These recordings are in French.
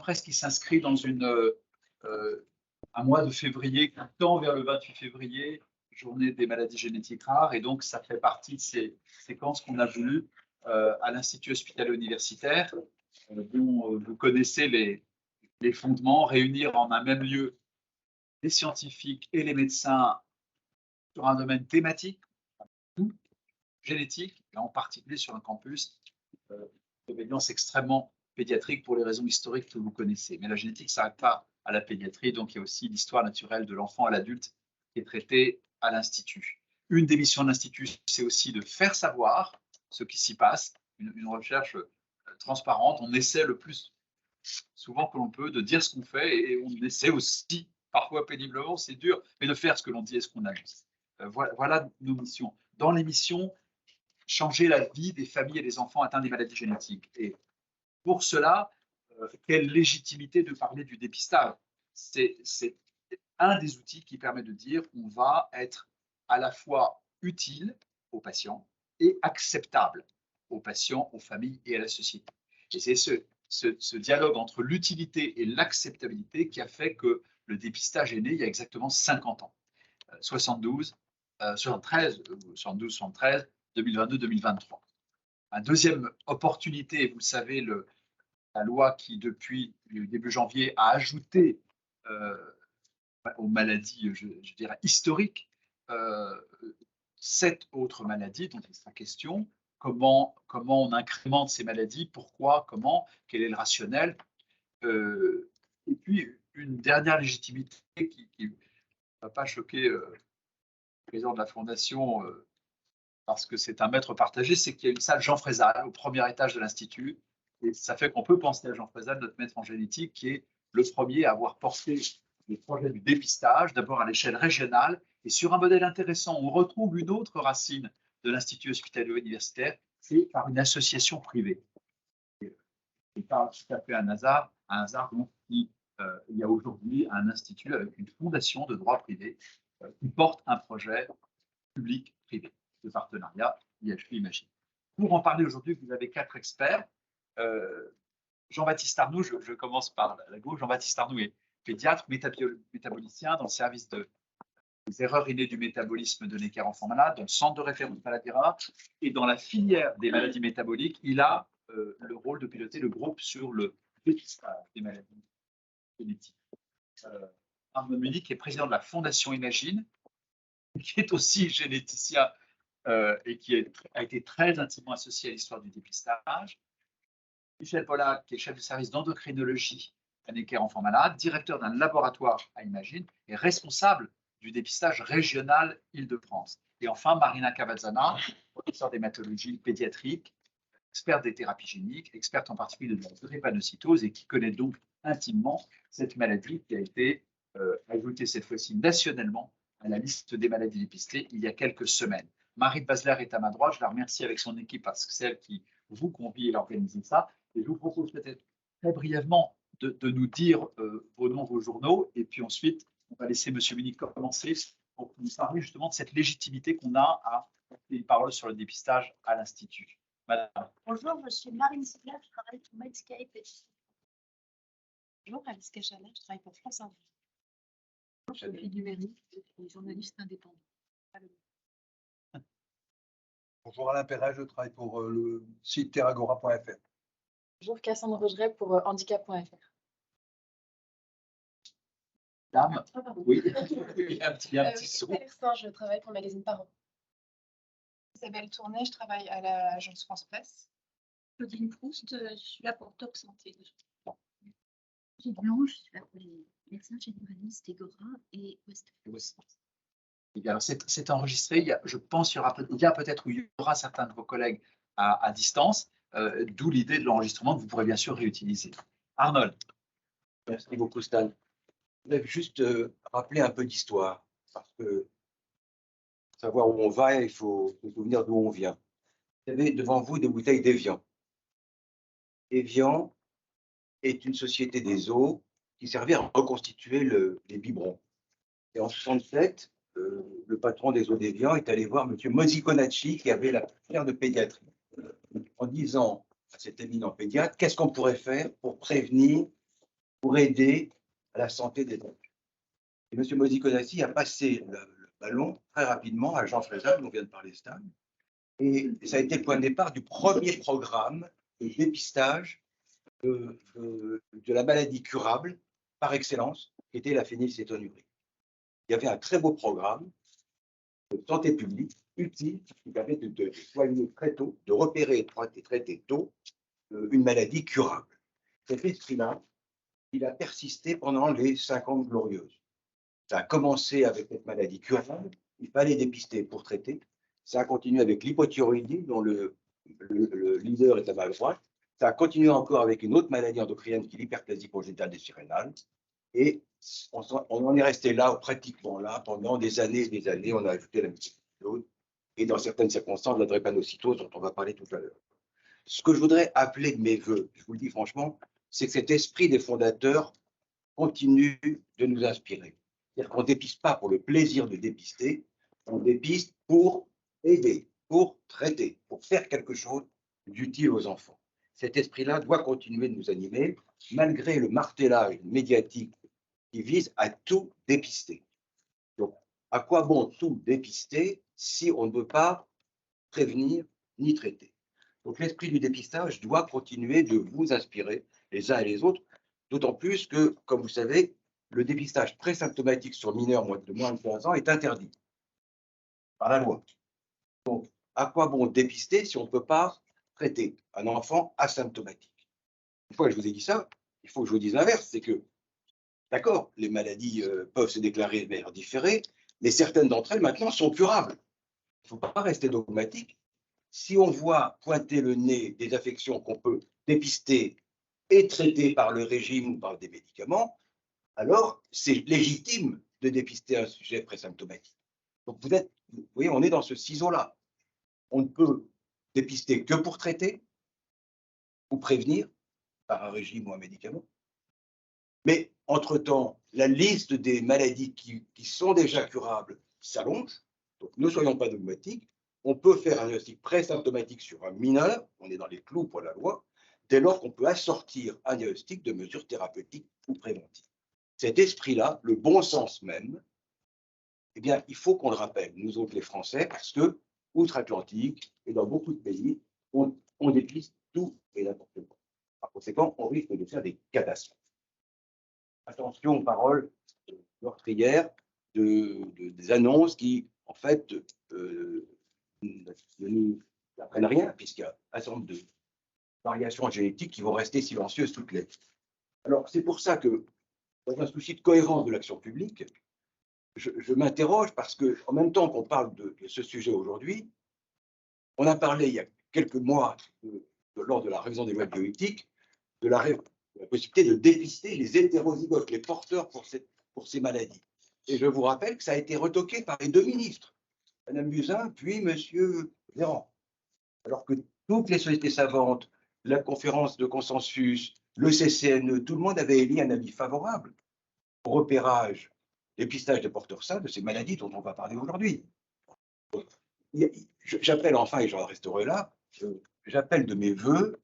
presque qui s'inscrit dans un mois de février, qui tend vers le 28 février, journée des maladies génétiques rares, et donc ça fait partie de ces séquences qu'on a voulu à l'Institut hospitalo-universitaire, dont vous connaissez les fondements, réunir en un même lieu les scientifiques et les médecins sur un domaine thématique, génétique, et en particulier sur un campus de surveillance extrêmement pédiatrique pour les raisons historiques que vous connaissez. Mais la génétique ne s'arrête pas à la pédiatrie, donc il y a aussi l'histoire naturelle de l'enfant à l'adulte qui est traitée à l'Institut. Une des missions de l'Institut, c'est aussi de faire savoir ce qui s'y passe, une recherche transparente. On essaie le plus souvent que l'on peut de dire ce qu'on fait, et on essaie aussi, parfois péniblement, c'est dur, mais de faire ce que l'on dit et ce qu'on annonce. Voilà nos missions. Dans les missions, changer la vie des familles et des enfants atteints des maladies génétiques. Et pour cela, quelle légitimité de parler du dépistage? C'est un des outils qui permet de dire qu'on va être à la fois utile aux patients et acceptable aux patients, aux familles et à la société. Et c'est ce dialogue entre l'utilité et l'acceptabilité qui a fait que le dépistage est né il y a exactement 50 ans. 72, 73, 2022, 2023. Une deuxième opportunité, vous le savez, la loi qui, depuis le début janvier, a ajouté aux maladies, je dirais, historiques, 7 autres maladies dont il sera question. Comment on incrémente ces maladies, pourquoi, comment, quel est le rationnel. Et puis, une dernière légitimité qui ne va pas choquer le président de la Fondation, parce que c'est un maître partagé, c'est qu'il y a une salle Jean Frézal au premier étage de l'Institut. Et ça fait qu'on peut penser à Jean Frézal, notre maître en génétique, qui est le premier à avoir porté les projets du dépistage, d'abord à l'échelle régionale, et sur un modèle intéressant. On retrouve une autre racine de l'Institut hospitalo-universitaire, c'est par une association privée. Et pas tout à fait un hasard donc, il y a aujourd'hui un institut avec une fondation de droit privé qui porte un projet public-privé de partenariat IHP Imagine. Pour en parler aujourd'hui, vous avez 4 experts. Jean-Baptiste Arnoux, je commence par la gauche. Jean-Baptiste Arnoux est pédiatre, métabolicien dans le service des erreurs innées du métabolisme de Necker enfants malades, dans le centre de référence maladies rares, et dans la filière des maladies métaboliques, il a le rôle de piloter le groupe sur le dépistage des maladies génétiques. Arnaud Munich est président de la Fondation Imagine, qui est aussi généticien et qui a été très intimement associé à l'histoire du dépistage. Michel Pollack, qui est chef de service d'endocrinologie à Necker enfants malades, directeur d'un laboratoire à Imagine et responsable du dépistage régional Île-de-France. Et enfin, Marina Cavazzana, professeure d'hématologie pédiatrique, experte des thérapies géniques, experte en particulier de la drépanocytose et qui connaît donc intimement cette maladie qui a été ajoutée cette fois-ci nationalement à la liste des maladies dépistées il y a quelques semaines. Marie Basler est à ma droite, je la remercie avec son équipe parce que c'est elle qui vous convie et organise ça. Et je vous propose peut-être très brièvement de nous dire vos noms, vos journaux, et puis ensuite, on va laisser M. Munich commencer pour nous parler justement de cette légitimité qu'on a à porter une parole sur le dépistage à l'Institut. Madame. Bonjour, je suis Marine Sibler, je travaille pour Medscape. Bonjour, Alice Cachala, je travaille pour France Info. Je suis numérique, je suis journaliste indépendant. Bonjour Alain Perret, je travaille pour le site terragora.fr. Bonjour, Cassandre Rogeret pour handicap.fr. Dame, oui, il y a un petit saut. Je travaille pour le magazine Parents. Isabelle Tournet, je travaille à l'agence France Presse. Claudine Proust, je suis là pour Top Santé. Brigitte Blanche, je suis là pour les médecins généralistes Egora et West. C'est enregistré. Je pense qu'il y a peut-être où il y aura certains de vos collègues à distance, d'où l'idée de l'enregistrement que vous pourrez bien sûr réutiliser. Arnold. Merci beaucoup, Stan. Je voudrais juste rappeler un peu d'histoire, parce que pour savoir où on va, il faut se souvenir d'où on vient. Vous avez devant vous des bouteilles d'Evian. Evian est une société des eaux qui servait à reconstituer les biberons. Et en 1967, le patron des eaux d'Evian est allé voir M. Mosiconacci, qui avait la chaire de pédiatrie, en disant à cet éminent pédiatre, qu'est-ce qu'on pourrait faire pour prévenir pour aider à la santé des enfants. Et M. Mosiconassi a passé le ballon très rapidement à Jean Frézat, dont vient de parler Stan. Et ça a été le point de départ du premier programme de dépistage de la maladie curable par excellence, qui était la phénylcétonurie. Il y avait un très beau programme de santé publique utile qui permet de soigner très tôt, de repérer et traiter tôt une maladie curable. Cet esprit-là, il a persisté pendant les 50 glorieuses. Ça a commencé avec cette maladie curable, il fallait dépister pour traiter. Ça a continué avec l'hypothyroïdie, dont le leader est à ma droite. Ça a continué encore avec une autre maladie endocrinienne qui est l'hyperplasie congénitale des surrénales. Et on en est resté là, pratiquement là, pendant des années et des années. On a ajouté la méthylphénidone et dans certaines circonstances, la drépanocytose, dont on va parler tout à l'heure. Ce que je voudrais appeler de mes voeux, je vous le dis franchement, c'est que cet esprit des fondateurs continue de nous inspirer. C'est-à-dire qu'on ne dépiste pas pour le plaisir de dépister, on dépiste pour aider, pour traiter, pour faire quelque chose d'utile aux enfants. Cet esprit-là doit continuer de nous animer, malgré le martelage médiatique qui vise à tout dépister. Donc, à quoi bon tout dépister si on ne veut pas prévenir ni traiter? Donc, l'esprit du dépistage doit continuer de vous inspirer les uns et les autres, d'autant plus que, comme vous savez, le dépistage présymptomatique sur mineurs de moins de 15 ans est interdit par la loi. Donc, à quoi bon dépister si on ne peut pas traiter un enfant asymptomatique? Une fois que je vous ai dit ça, il faut que je vous dise l'inverse, c'est que, d'accord, les maladies peuvent se déclarer de manière différée, mais certaines d'entre elles, maintenant, sont curables. Il ne faut pas rester dogmatique. Si on voit pointer le nez des affections qu'on peut dépister et traiter par le régime ou par des médicaments, alors c'est légitime de dépister un sujet présymptomatique. Donc vous voyez, on est dans ce ciseau-là. On ne peut dépister que pour traiter ou prévenir par un régime ou un médicament. Mais entre-temps, la liste des maladies qui sont déjà curables s'allonge. Donc ne soyons pas dogmatiques. On peut faire un diagnostic présymptomatique sur un mineur, on est dans les clous pour la loi, dès lors qu'on peut assortir un diagnostic de mesures thérapeutiques ou préventives. Cet esprit-là, le bon sens même, eh bien, il faut qu'on le rappelle, nous autres les Français, parce que, outre-Atlantique et dans beaucoup de pays, on dépiste tout et n'importe quoi. Par conséquent, on risque de faire des catastrophes. Attention aux paroles meurtrières des annonces qui, en fait, ne nous apprennent rien, puisqu'il y a un certain nombre de variations génétiques qui vont rester silencieuses toutes les. Alors, c'est pour ça que, dans un souci de cohérence de l'action publique, je m'interroge parce qu'en même temps qu'on parle de ce sujet aujourd'hui, on a parlé il y a quelques mois, lors de la révision des lois de bioéthique, de la possibilité de dépister les hétérozygotes, les porteurs pour ces maladies. Et je vous rappelle que ça a été retoqué par les deux ministres, Mme Buzyn, puis M. Véran. Alors que toutes les sociétés savantes, la conférence de consensus, le CCNE, tout le monde avait émis un avis favorable au repérage, dépistage des porteurs sains de ces maladies dont on va parler aujourd'hui. J'appelle enfin, et j'en resterai là, j'appelle de mes voeux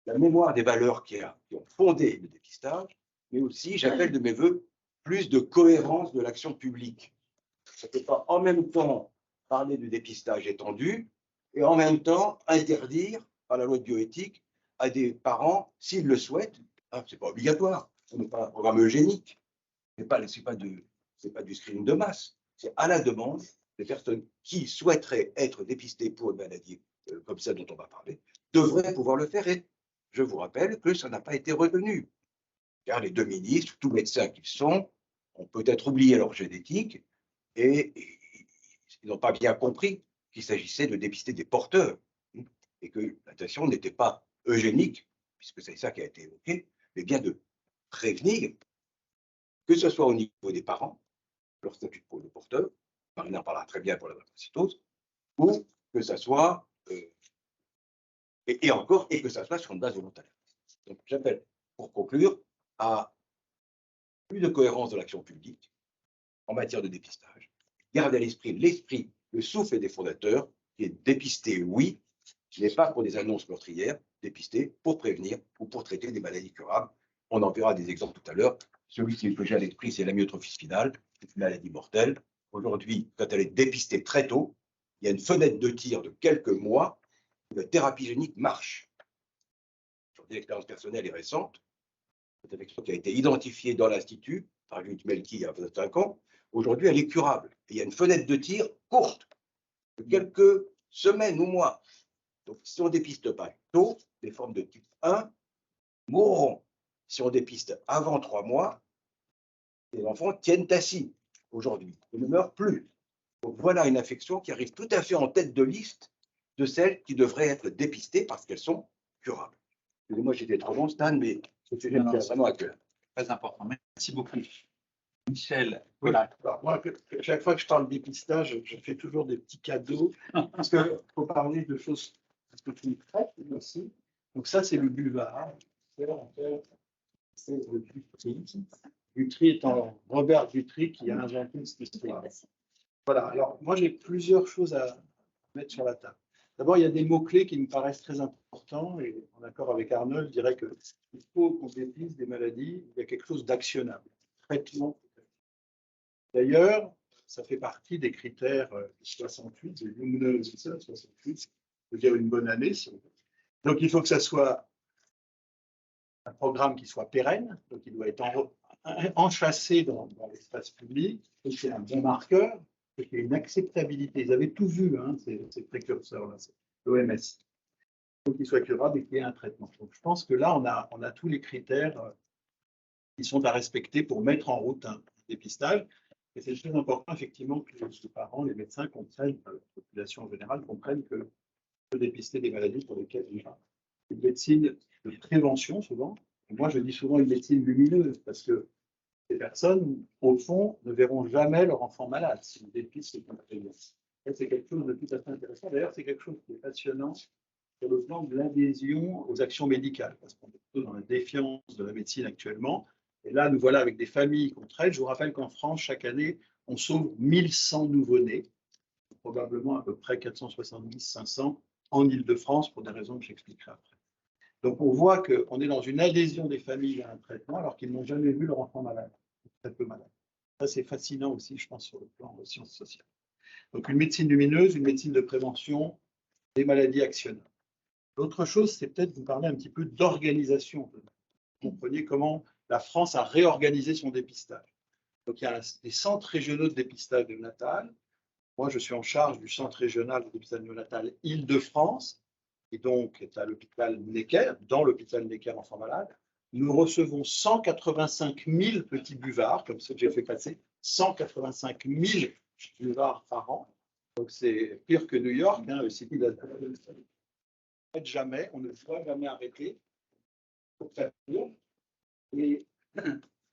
la mémoire des valeurs qui ont fondé le dépistage, mais aussi j'appelle de mes voeux plus de cohérence de l'action publique. Ça ne peut pas en même temps parler de dépistage étendu et en même temps interdire par la loi de bioéthique à des parents, s'ils le souhaitent, hein, ce n'est pas obligatoire, ce n'est pas un programme eugénique, ce n'est pas du screening de masse, c'est à la demande des personnes qui souhaiteraient être dépistées pour une maladie comme celle dont on va parler, devraient pouvoir le faire. Et je vous rappelle que ça n'a pas été retenu, car les deux ministres, tous médecins qu'ils sont, ont peut-être oublié leur génétique et ils n'ont pas bien compris qu'il s'agissait de dépister des porteurs et que l'intention n'était pas eugénique, puisque c'est ça qui a été évoqué, mais bien de prévenir, que ce soit au niveau des parents, leur statut de porteur, Marine en parlera très bien pour la drépanocytose, ou que ça soit, et que ça soit sur une base volontaire. Donc j'appelle, pour conclure, à plus de cohérence de l'action publique en matière de dépistage. Gardez à l'esprit le souffle des fondateurs, qui est dépister, oui, mais pas pour des annonces meurtrières, dépister pour prévenir ou pour traiter des maladies curables. On en verra des exemples tout à l'heure. Celui qui me vient à l'esprit, c'est l'amyotrophie spinale, c'est une maladie mortelle. Aujourd'hui, quand elle est dépistée très tôt, il y a une fenêtre de tir de quelques mois où la thérapie génique marche. L'expérience personnelle est récente. Cette infection qui a été identifiée dans l'Institut par Judith Melki il y a 25 ans, aujourd'hui, elle est curable. Et il y a une fenêtre de tir courte, de quelques semaines ou mois. Donc, si on ne dépiste pas tôt, les formes de type 1 mourront. Si on dépiste avant 3 mois, les enfants tiennent assis aujourd'hui et ne meurent plus. Donc, voilà une infection qui arrive tout à fait en tête de liste de celles qui devraient être dépistées parce qu'elles sont curables. Excusez-moi, j'étais trop long, Stan, mais ce sujet me tient vraiment à cœur. Très important. Merci beaucoup. Michel. Oui. Voilà. Alors, moi, chaque fois que je parle de dépistage, je fais toujours des petits cadeaux parce qu'il faut parler de choses que tu traites aussi. Donc ça, c'est le buvard. C'est le Dutry. Dutry étant Robert Dutry qui a inventé ce système. Voilà. Alors, moi, j'ai plusieurs choses à mettre sur la table. D'abord, il y a des mots-clés qui me paraissent très importants et en accord avec Arnold, je dirais qu'il faut qu'on dépiste des maladies. Il y a quelque chose d'actionnable. Traitement. D'ailleurs, ça fait partie des critères 68, de Young 68, je veux dire une bonne année. Donc, il faut que ça soit un programme qui soit pérenne, donc il doit être enchâssé dans l'espace public, et c'est un bon marqueur, et qu'il y ait une acceptabilité. Ils avaient tout vu, hein, ces précurseurs-là, l'OMS. Il faut qu'il soit curable et qu'il y ait un traitement. Donc, je pense que là, on a tous les critères qui sont à respecter pour mettre en route un dépistage. Et c'est très important, effectivement, que les parents, les médecins comprennent, la population en général comprenne que peut dépister des maladies pour lesquelles il y a une médecine de prévention, souvent. Et moi, je dis souvent une médecine lumineuse, parce que ces personnes, au fond, ne verront jamais leur enfant malade si on dépiste ce qu'on prévient. C'est quelque chose de tout à fait intéressant. D'ailleurs, c'est quelque chose qui est passionnant sur le plan de l'adhésion aux actions médicales, parce qu'on est plutôt dans la défiance de la médecine actuellement. Et là, nous voilà avec des familles qu'on traite. Je vous rappelle qu'en France, chaque année, on sauve 1100 nouveau-nés, probablement à peu près 470-500 en Île-de-France, pour des raisons que j'expliquerai après. Donc, on voit qu'on est dans une adhésion des familles à un traitement, alors qu'ils n'ont jamais vu leur enfant malade, très peu malade. Ça, c'est fascinant aussi, je pense, sur le plan de sciences sociales. Donc, une médecine lumineuse, une médecine de prévention des maladies actionnables. L'autre chose, c'est peut-être vous parler un petit peu d'organisation. Vous comprenez comment la France a réorganisé son dépistage. Donc, il y a des centres régionaux de dépistage néonatal. Moi, je suis en charge du centre régional de dépistage néonatal Île-de-France, et donc est à l'hôpital Necker, dans l'hôpital Necker enfants malades. Nous recevons 185 000 petits buvards, comme ceux que j'ai fait passer, 185 000 buvards par an. Donc, c'est pire que New York, hein, le City de jamais, on ne doit jamais arrêter pour faire pire. Et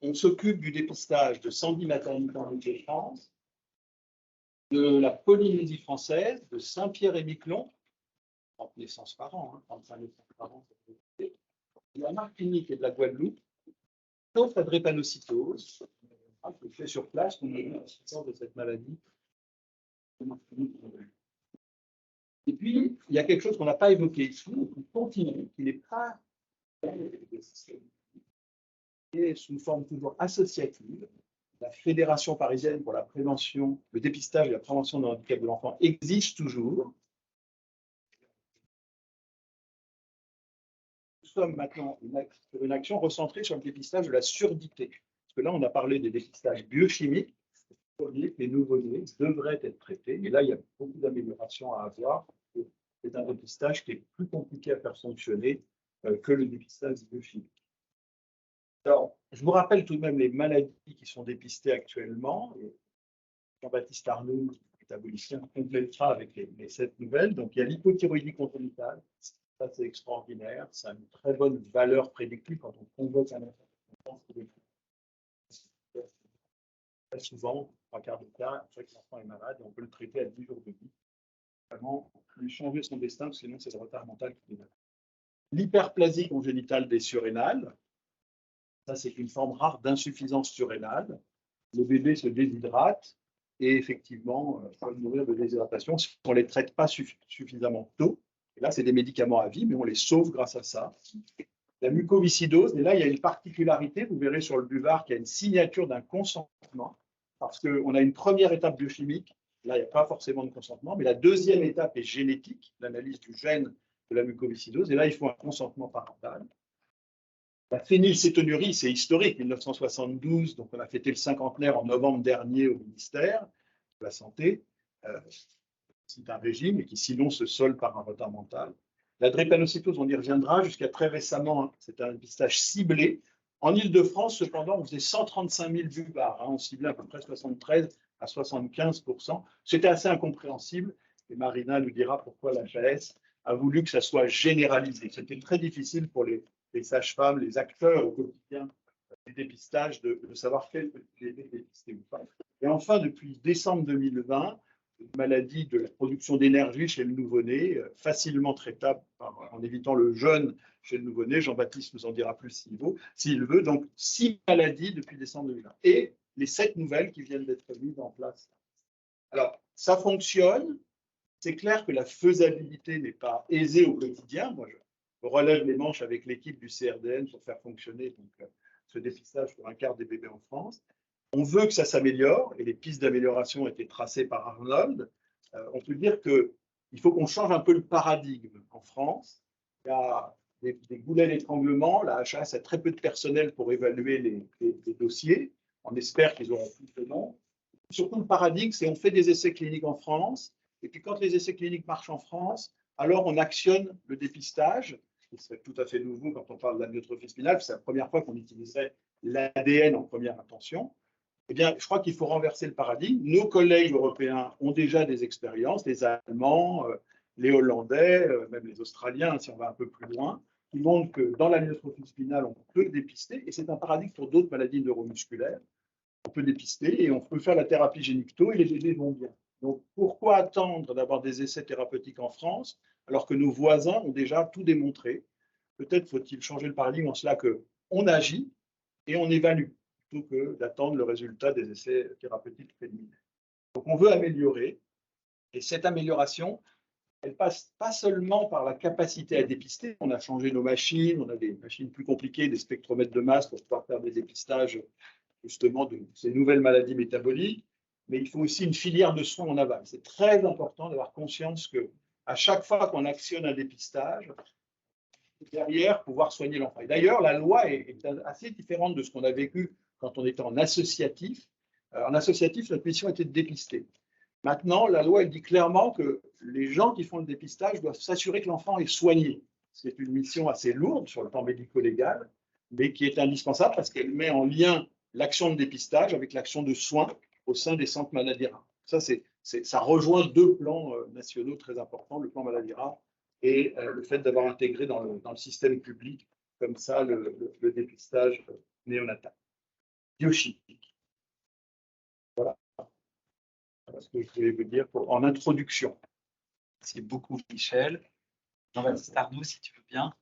on s'occupe du dépistage de 110 maternités en Île-de-France, de la Polynésie française, de Saint-Pierre-et-Miquelon, 30 naissances par an, hein, 35 naissances par an, de la Martinique et de la Guadeloupe, sauf la drépanocytose, qui fait sur place, qu'on a eu l'assistance de cette maladie. Et puis, il y a quelque chose qu'on n'a pas évoqué ici, qui continue, qui n'est pas et sous une forme toujours associative. La Fédération parisienne pour la prévention, le dépistage et la prévention de handicap de l'enfant existe toujours. Nous sommes maintenant sur une action recentrée sur le dépistage de la surdité. Parce que là, on a parlé des dépistages biochimiques. Les nouveau-nés devraient être traités. Et là, il y a beaucoup d'améliorations à avoir. C'est un dépistage qui est plus compliqué à faire fonctionner que le dépistage biochimique. Alors, je vous rappelle tout de même les maladies qui sont dépistées actuellement. Jean-Baptiste Arnould, métabolicien, complétera avec les 7 nouvelles. Donc, il y a l'hypothyroïdie congénitale. Ça, c'est extraordinaire. Ça a une très bonne valeur prédictive quand on convoque un enfant. Très souvent, 3/4 du cas, après que l'enfant est malade, on peut le traiter à 10 jours de vie. Vraiment, lui changer son destin, sinon c'est le retard mental qui est là. L'hyperplasie congénitale des surrénales. Ça, c'est une forme rare d'insuffisance surrénale. Le bébé se déshydrate et effectivement, peut mourir de déshydratation si on ne les traite pas suffisamment tôt. Et là, c'est des médicaments à vie, mais on les sauve grâce à ça. La mucoviscidose, et là, il y a une particularité, vous verrez sur le buvard qu'il y a une signature d'un consentement, parce qu'on a une première étape biochimique, là, il n'y a pas forcément de consentement, mais la deuxième étape est génétique, l'analyse du gène de la mucoviscidose, et là, il faut un consentement parental. La phénylcétonurie, c'est historique, 1972, donc on a fêté le cinquantenaire en novembre dernier au ministère de la Santé. C'est un régime et qui sinon se solde par un retard mental. La drépanocytose, on y reviendra, jusqu'à très récemment, hein, c'est un dépistage ciblé. En Ile-de-France, cependant, on faisait 135 000 buvards, hein, on ciblait à peu près 73 à 75%. C'était assez incompréhensible, et Marina nous dira pourquoi l'HAS a voulu que ça soit généralisé. C'était très difficile pour les sages-femmes, les acteurs au quotidien des dépistages, de savoir quel était dépisté ou pas. Et enfin, depuis décembre 2020, une maladie de la production d'énergie chez le nouveau-né, facilement traitable en évitant le jeûne chez le nouveau-né. Jean-Baptiste nous en dira plus s'il veut. Donc, 6 maladies depuis décembre 2020. Et les 7 nouvelles qui viennent d'être mises en place. Alors, ça fonctionne. C'est clair que la faisabilité n'est pas aisée au quotidien. Moi, je relève les manches avec l'équipe du CRDN pour faire fonctionner donc, ce dépistage pour un quart des bébés en France. On veut que ça s'améliore et les pistes d'amélioration ont été tracées par Arnold. On peut dire qu'il faut qu'on change un peu le paradigme en France. Il y a des goulets d'étranglement. La HAS a très peu de personnel pour évaluer les dossiers. On espère qu'ils auront plus de monde. Surtout, le paradigme, c'est on fait des essais cliniques en France. Et puis, quand les essais cliniques marchent en France, alors on actionne le dépistage. Ce serait tout à fait nouveau quand on parle d'amyotrophie spinale. C'est la première fois qu'on utilisait l'ADN en première intention. Eh bien, je crois qu'il faut renverser le paradigme. Nos collègues européens ont déjà des expériences, les Allemands, les Hollandais, même les Australiens, si on va un peu plus loin, qui montrent que dans l'amyotrophie spinale, on peut dépister, et c'est un paradigme pour d'autres maladies neuromusculaires. On peut dépister et on peut faire la thérapie génicto et les bébés vont bien. Donc, pourquoi attendre d'avoir des essais thérapeutiques en France alors que nos voisins ont déjà tout démontré? Peut-être faut-il changer le paradigme en cela qu'on agit et on évalue, plutôt que d'attendre le résultat des essais thérapeutiques préliminaires. Donc, on veut améliorer, et cette amélioration, elle passe pas seulement par la capacité à dépister. On a changé nos machines, on a des machines plus compliquées, des spectromètres de masse pour pouvoir faire des dépistages justement de ces nouvelles maladies métaboliques, mais il faut aussi une filière de soins en aval. C'est très important d'avoir conscience que à chaque fois qu'on actionne un dépistage, derrière, pouvoir soigner l'enfant. Et d'ailleurs, la loi est assez différente de ce qu'on a vécu quand on était en associatif. En associatif, notre mission était de dépister. Maintenant, la loi elle dit clairement que les gens qui font le dépistage doivent s'assurer que l'enfant est soigné. C'est une mission assez lourde sur le plan médico-légal, mais qui est indispensable parce qu'elle met en lien l'action de dépistage avec l'action de soins au sein des centres maladies rares. Ça rejoint 2 plans nationaux très importants, le plan maladie rare et le fait d'avoir intégré dans le système public comme ça le dépistage néonatal. Biochimique. Voilà ce que je voulais vous dire en introduction. Merci beaucoup, Michel. Jean-Baptiste Arnaud, si tu veux bien.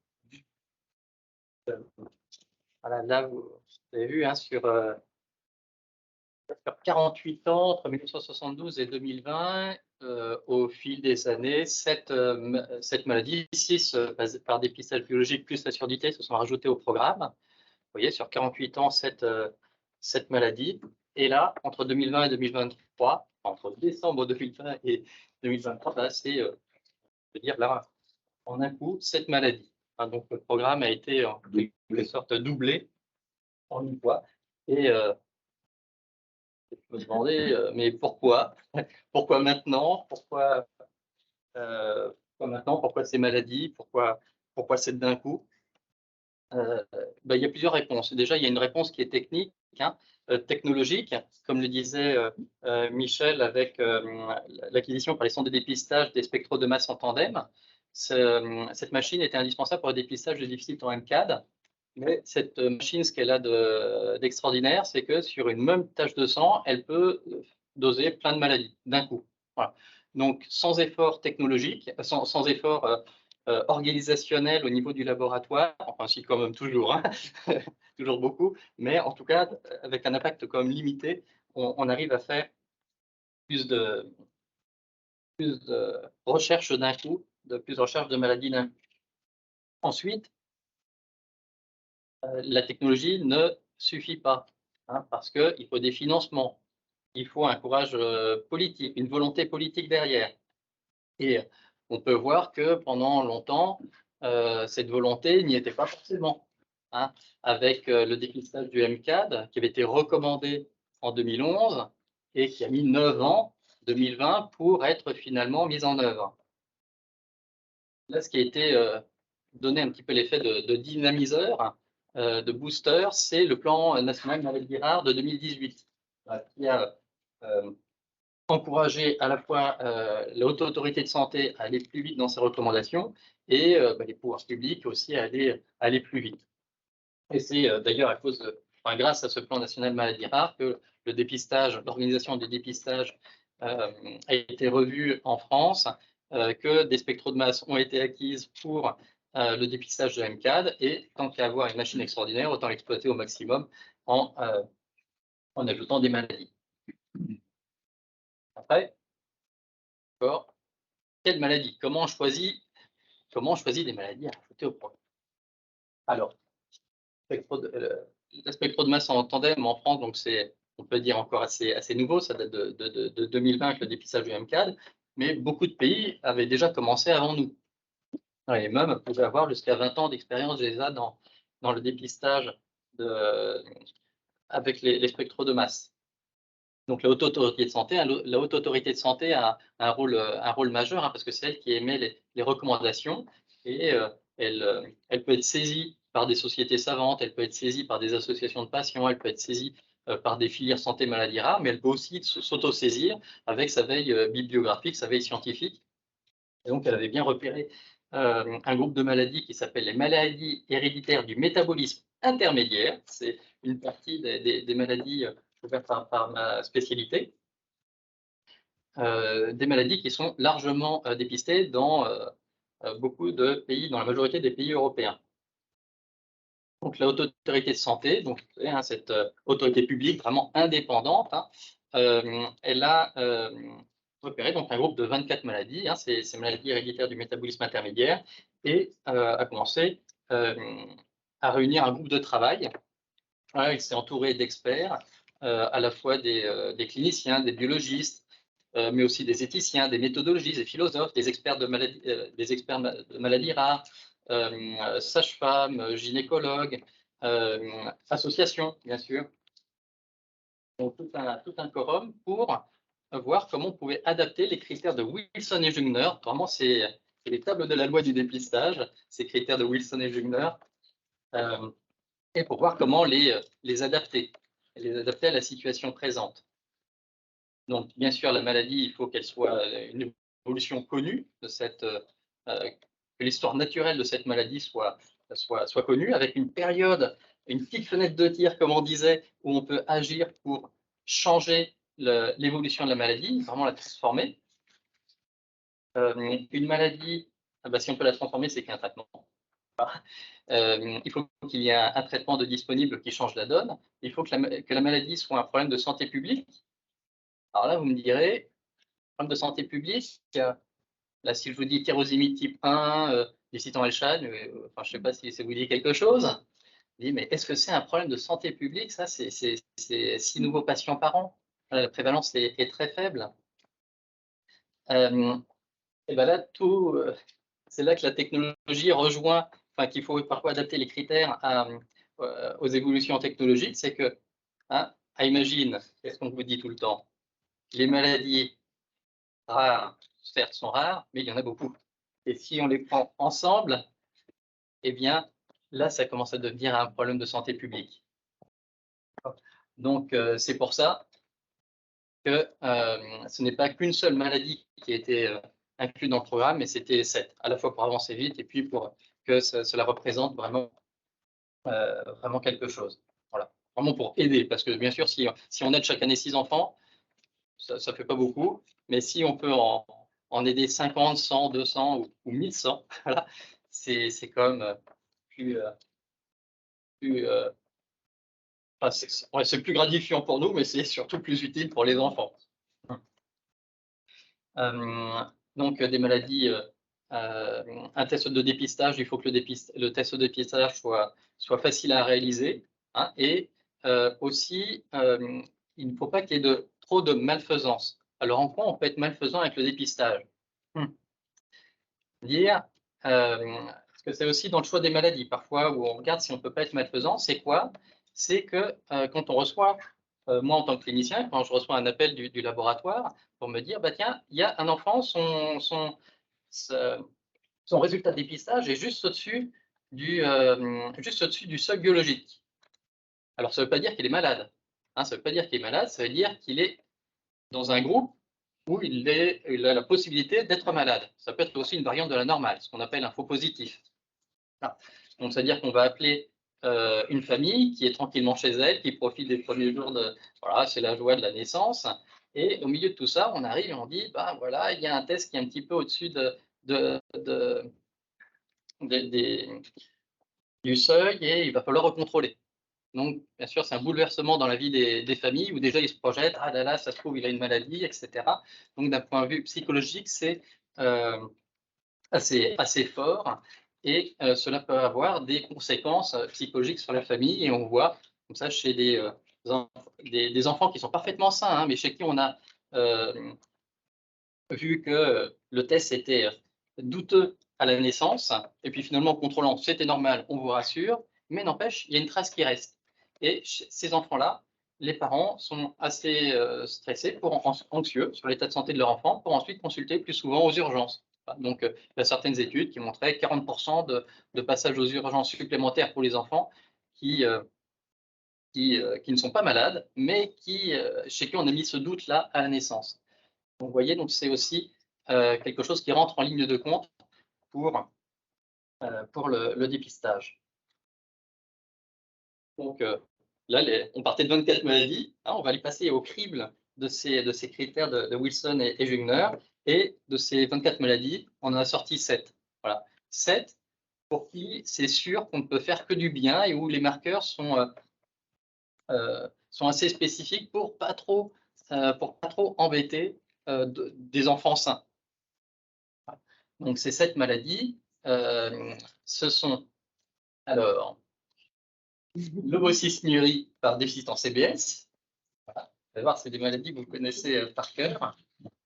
Voilà, là, vous avez vu, hein, sur 48 ans, entre 1972 et 2020, au fil des années, 7 maladies, 6 par dépistage biologique plus la surdité se sont rajoutées au programme. Vous voyez, sur 48 ans, 7 maladies. Et là, entre 2020 et 2023, entre décembre 2020 et 2023, là, c'est, je veux dire, là, en un coup, 7 maladies. Hein, donc, le programme a été, en quelque sorte, doublé en une fois. Et je me demandais, mais pourquoi? Pourquoi maintenant? Pourquoi maintenant? Pourquoi ces maladies? Pourquoi 7 d'un coup? Il y a plusieurs réponses. Déjà, il y a une réponse qui est technique, hein, technologique, comme le disait Michel, avec l'acquisition par les centres de dépistage des spectros de masse en tandem. Cette machine était indispensable pour le dépistage de déficit en MCAD. Mais cette machine, ce qu'elle a d'extraordinaire, c'est que sur une même tache de sang, elle peut doser plein de maladies d'un coup. Voilà. Donc, sans effort technologique, sans effort organisationnel au niveau du laboratoire, enfin si quand même toujours, hein, toujours beaucoup, mais en tout cas, avec un impact quand même limité, on arrive à faire plus de recherches d'un coup, plus de recherches de maladies d'un coup. Ensuite, la technologie ne suffit pas, hein, parce qu'il faut des financements, il faut un courage politique, une volonté politique derrière. Et on peut voir que pendant longtemps, cette volonté n'y était pas forcément, hein, avec le dépistage du MCAD qui avait été recommandé en 2011 et qui a mis 9 ans, 2020, pour être finalement mis en œuvre. Là, ce qui a été donné un petit peu l'effet de dynamiseur, de booster, c'est le plan national maladies rares de 2018, qui a encourager à la fois la haute autorité de santé à aller plus vite dans ses recommandations et les pouvoirs publics aussi à aller plus vite. Et c'est d'ailleurs à cause grâce à ce plan national maladies rares que le dépistage, l'organisation des dépistages a été revue en France, que des spectros de masse ont été acquises pour le dépistage de MCAD, et tant qu'à avoir une machine extraordinaire, autant l'exploiter au maximum en ajoutant des maladies. Après, quelle maladie? Comment on choisit des maladies à ajouter au programme? Alors, le spectro de masse en tandem en France, donc c'est, on peut dire, encore assez nouveau, ça date de 2020 avec le dépistage du MCAD, mais beaucoup de pays avaient déjà commencé avant nous. Et même pouvaient avoir jusqu'à 20 ans d'expérience déjà dans le dépistage avec les spectros de masse. Donc la haute autorité de santé, a un rôle majeur, hein, parce que c'est elle qui émet les recommandations, et elle peut être saisie par des sociétés savantes, elle peut être saisie par des associations de patients, elle peut être saisie par des filières santé maladies rares, mais elle peut aussi s'auto-saisir avec sa veille bibliographique, sa veille scientifique. Et donc elle avait bien repéré un groupe de maladies qui s'appelle les maladies héréditaires du métabolisme intermédiaire. C'est une partie des maladies couvertes par ma spécialité. Des maladies qui sont largement dépistées dans beaucoup de pays, dans la majorité des pays européens. Donc la haute autorité de santé, donc hein, cette autorité publique vraiment indépendante, hein, elle a repéré donc un groupe de 24 maladies, hein, ces maladies héréditaires du métabolisme intermédiaire, et a commencé à réunir un groupe de travail. Voilà, il s'est entouré d'experts, à la fois des cliniciens, des biologistes, mais aussi des éthiciens, des méthodologistes, des philosophes, des experts de maladies rares, sages-femmes, gynécologues, associations, bien sûr. Donc tout un quorum pour voir comment on pouvait adapter les critères de Wilson et Jungner. Vraiment, c'est les tables de la loi du dépistage, ces critères de Wilson et Jungner, et pour voir comment les adapter à la situation présente. Donc, bien sûr, la maladie, il faut qu'elle soit une évolution connue de que l'histoire naturelle de cette maladie soit connue, avec une période, une petite fenêtre de tir, comme on disait, où on peut agir pour changer l'évolution de la maladie, vraiment la transformer. Une maladie, si on peut la transformer, c'est qu'il y a un traitement. Il faut qu'il y ait un traitement de disponible qui change la donne. Il faut que la maladie soit un problème de santé publique. Alors là, vous me direz, problème de santé publique, là, si je vous dis tyrosémie type 1, Licitan-Elchad, enfin, je ne sais pas si ça vous dit quelque chose. Je dis, mais est-ce que c'est un problème de santé publique? Ça, c'est 6 nouveaux patients par an. La prévalence est très faible. Et bien là, c'est là que la technologie rejoint, enfin, qu'il faut parfois adapter les critères aux évolutions technologiques. C'est que, hein, imagine, qu'est-ce qu'on vous dit tout le temps? Les maladies rares, certes, sont rares, mais il y en a beaucoup. Et si on les prend ensemble, eh bien, là, ça commence à devenir un problème de santé publique. Donc, c'est pour ça que ce n'est pas qu'une seule maladie qui a été incluse dans le programme, mais c'était 7, à la fois pour avancer vite et puis pour que cela représente vraiment quelque chose. Voilà, vraiment pour aider, parce que bien sûr, si on aide chaque année 6 enfants, ça ne fait pas beaucoup, mais si on peut en aider 50, 100, 200 ou 1100, voilà, c'est quand même c'est plus gratifiant pour nous, mais c'est surtout plus utile pour les enfants. Donc des maladies un test de dépistage, il faut que le test de dépistage soit facile à réaliser, hein, et aussi, il ne faut pas qu'il y ait trop de malfaisance. Alors, en quoi on peut être malfaisant avec le dépistage? Parce que c'est aussi dans le choix des maladies, parfois, où on regarde si on ne peut pas être malfaisant. C'est quoi? C'est que quand on reçoit, moi en tant que clinicien, quand je reçois un appel du laboratoire pour me dire, bah, tiens, il y a un enfant, son résultat de dépistage est juste au-dessus du seuil biologique. Alors, ça ne veut pas dire qu'il est malade. Hein, ça ne veut pas dire qu'il est malade, ça veut dire qu'il est dans un groupe où il a la possibilité d'être malade. Ça peut être aussi une variante de la normale, ce qu'on appelle un faux positif. Ah. Donc, c'est-à-dire qu'on va appeler une famille qui est tranquillement chez elle, qui profite des premiers jours de... Voilà, c'est la joie de la naissance. Et au milieu de tout ça, on arrive et on dit, bah voilà, il y a un test qui est un petit peu au-dessus du seuil et il va falloir recontrôler. Donc, bien sûr, c'est un bouleversement dans la vie des familles où déjà ils se projettent, ah là là, ça se trouve, il a une maladie, etc. Donc, d'un point de vue psychologique, c'est assez fort et cela peut avoir des conséquences psychologiques sur la famille. Et on voit, comme ça, chez des enfants qui sont parfaitement sains, hein, mais chez qui on a vu que le test était douteux à la naissance, et puis finalement, en contrôlant, c'était normal, on vous rassure, mais n'empêche, il y a une trace qui reste. Et ces enfants-là, les parents sont assez stressés, anxieux sur l'état de santé de leur enfant, pour ensuite consulter plus souvent aux urgences. Donc, il y a certaines études qui montraient 40% de passages aux urgences supplémentaires pour les enfants qui ne sont pas malades, mais chez qui on a mis ce doute-là à la naissance. Donc, vous voyez, donc c'est aussi quelque chose qui rentre en ligne de compte pour le dépistage. Donc là, on partait de 24 maladies, hein, on va aller passer au crible de ces critères de Wilson et Jungner, et de ces 24 maladies, on en a sorti 7. Voilà, 7 pour qui c'est sûr qu'on ne peut faire que du bien et où les marqueurs sont assez spécifiques pour pas trop embêter des enfants sains. Donc, ces 7 maladies, ce sont alors l'homocysnurie par déficit en CBS. Voilà. Vous allez voir, c'est des maladies que vous connaissez par cœur.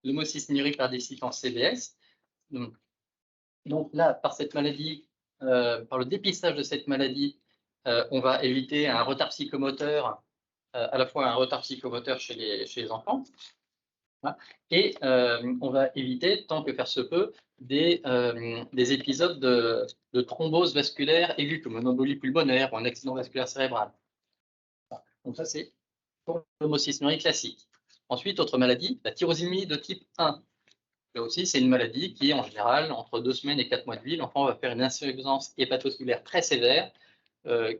L'homocysnurie par déficit en CBS. Donc là, par cette maladie, par le dépistage de cette maladie, on va éviter un retard psychomoteur, à la fois un retard psychomoteur chez les enfants, et on va éviter, tant que faire se peut, des épisodes de thrombose vasculaire aiguë, comme une embolie pulmonaire ou un accident vasculaire cérébral. Donc ça, c'est pour l'homocysnurie classique. Ensuite, autre maladie, la tyrosinée de type 1. Là aussi, c'est une maladie qui, en général, entre 2 semaines et 4 mois de vie, l'enfant va faire une insuffisance hépatoscolaire très sévère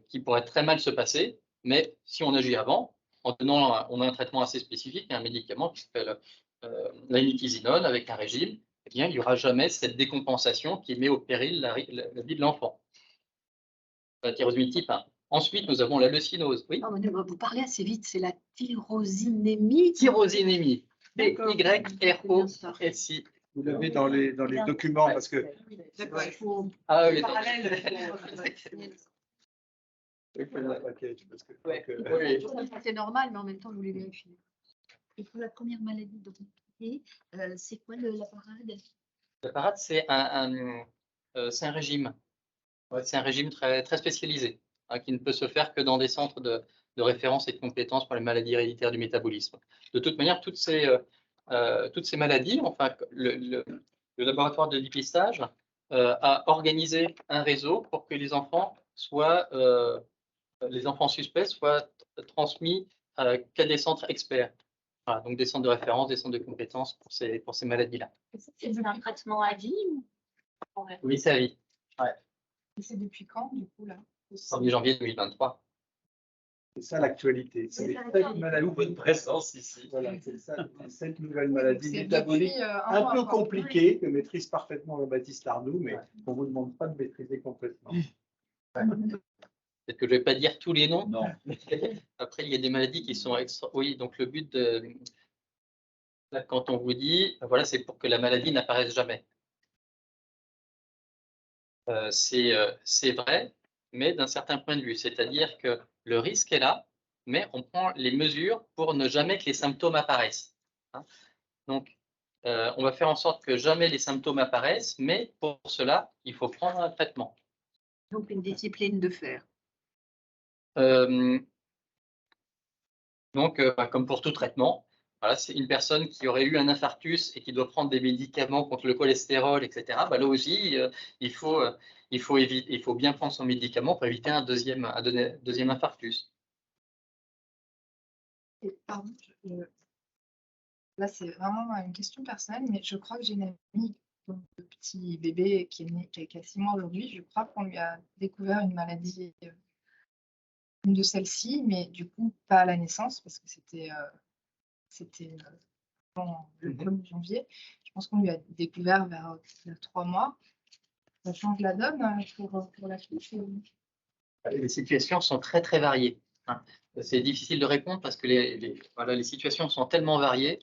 qui pourrait très mal se passer, mais si on agit avant, on a un traitement assez spécifique, un médicament qui s'appelle la nitisinone avec un régime, eh bien, il n'y aura jamais cette décompensation qui met au péril la vie de l'enfant. La tyrosinée type 1. Ensuite, nous avons la leucinose. Oui. Oh, vous parlez assez vite, c'est la tyrosinémie. Tyrosinémie. T-Y-R-O-S-I. Vous l'avez dans les documents parce que Ah, oui, c'est normal, mais en même temps, vous voulez vérifier. Et pour la première maladie, donc, c'est quoi la parade? La parade, c'est un régime. Ouais, c'est un régime très, très spécialisé, hein, qui ne peut se faire que dans des centres de référence et de compétences pour les maladies héréditaires du métabolisme. De toute manière, toutes ces maladies, enfin, le laboratoire de dépistage a organisé un réseau pour que les enfants suspects soient transmis qu'à des centres experts. Voilà, donc des centres de référence, des centres de compétences pour ces maladies-là. C'est un traitement à vie ou... Oui, c'est à vie. Ouais. C'est depuis quand, du coup, là? 1er janvier 2023. c'est ça l'actualité. C'est les 7 maladies. Bonne présence ici. Voilà, c'est ça, les 7 nouvelles maladies C'est métaboliques. depuis, Un mois, peu quoi. compliquées que maîtrise parfaitement Jean-Baptiste Arnoux, mais qu'on ne vous demande pas de maîtriser complètement. Peut-être que je ne vais pas dire tous les noms. Non. Après, il y a des maladies qui sont Oui, donc le but là, quand on vous dit, voilà, c'est pour que la maladie n'apparaisse jamais. c'est vrai, mais d'un certain point de vue. C'est-à-dire que le risque est là, mais on prend les mesures pour ne jamais que les symptômes apparaissent. Hein. Donc, on va faire en sorte que jamais les symptômes apparaissent, mais pour cela, il faut prendre un traitement. Donc, une discipline de fer. Donc, comme pour tout traitement, voilà, c'est une personne qui aurait eu un infarctus et qui doit prendre des médicaments contre le cholestérol, etc. Bah, là aussi, il faut bien prendre son médicament pour éviter un deuxième infarctus. Et pardon, là, c'est vraiment une question personnelle, mais je crois que j'ai une amie, donc, le petit bébé qui est né, qui a 6 mois aujourd'hui. Je crois qu'on lui a découvert une maladie, une de celles-ci, mais du coup, pas à la naissance, parce que c'était le 1er janvier. Je pense qu'on lui a découvert vers 3 mois. Ça change la donne pour la fille. Les situations sont très, très variées. Hein. C'est difficile de répondre parce que les situations sont tellement variées.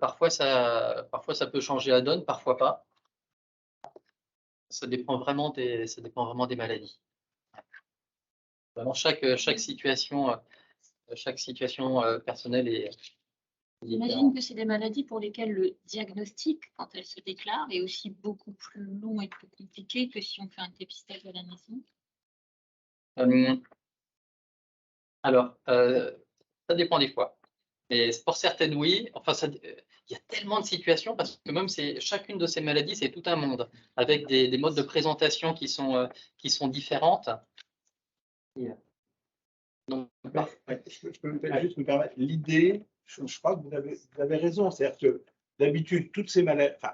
Parfois, ça peut changer la donne, parfois pas. Ça dépend vraiment des maladies. Vraiment, chaque situation personnelle est J'imagine que c'est des maladies pour lesquelles le diagnostic, quand elles se déclarent, est aussi beaucoup plus long et plus compliqué que si on fait un dépistage à la naissance. Alors, ça dépend des fois. Mais pour certaines, oui. Enfin, il y a tellement de situations parce que même chacune de ces maladies, c'est tout un monde avec des modes de présentation qui sont différentes. Donc, Je peux juste me permettre. L'idée, je crois que vous avez raison. C'est-à-dire que d'habitude,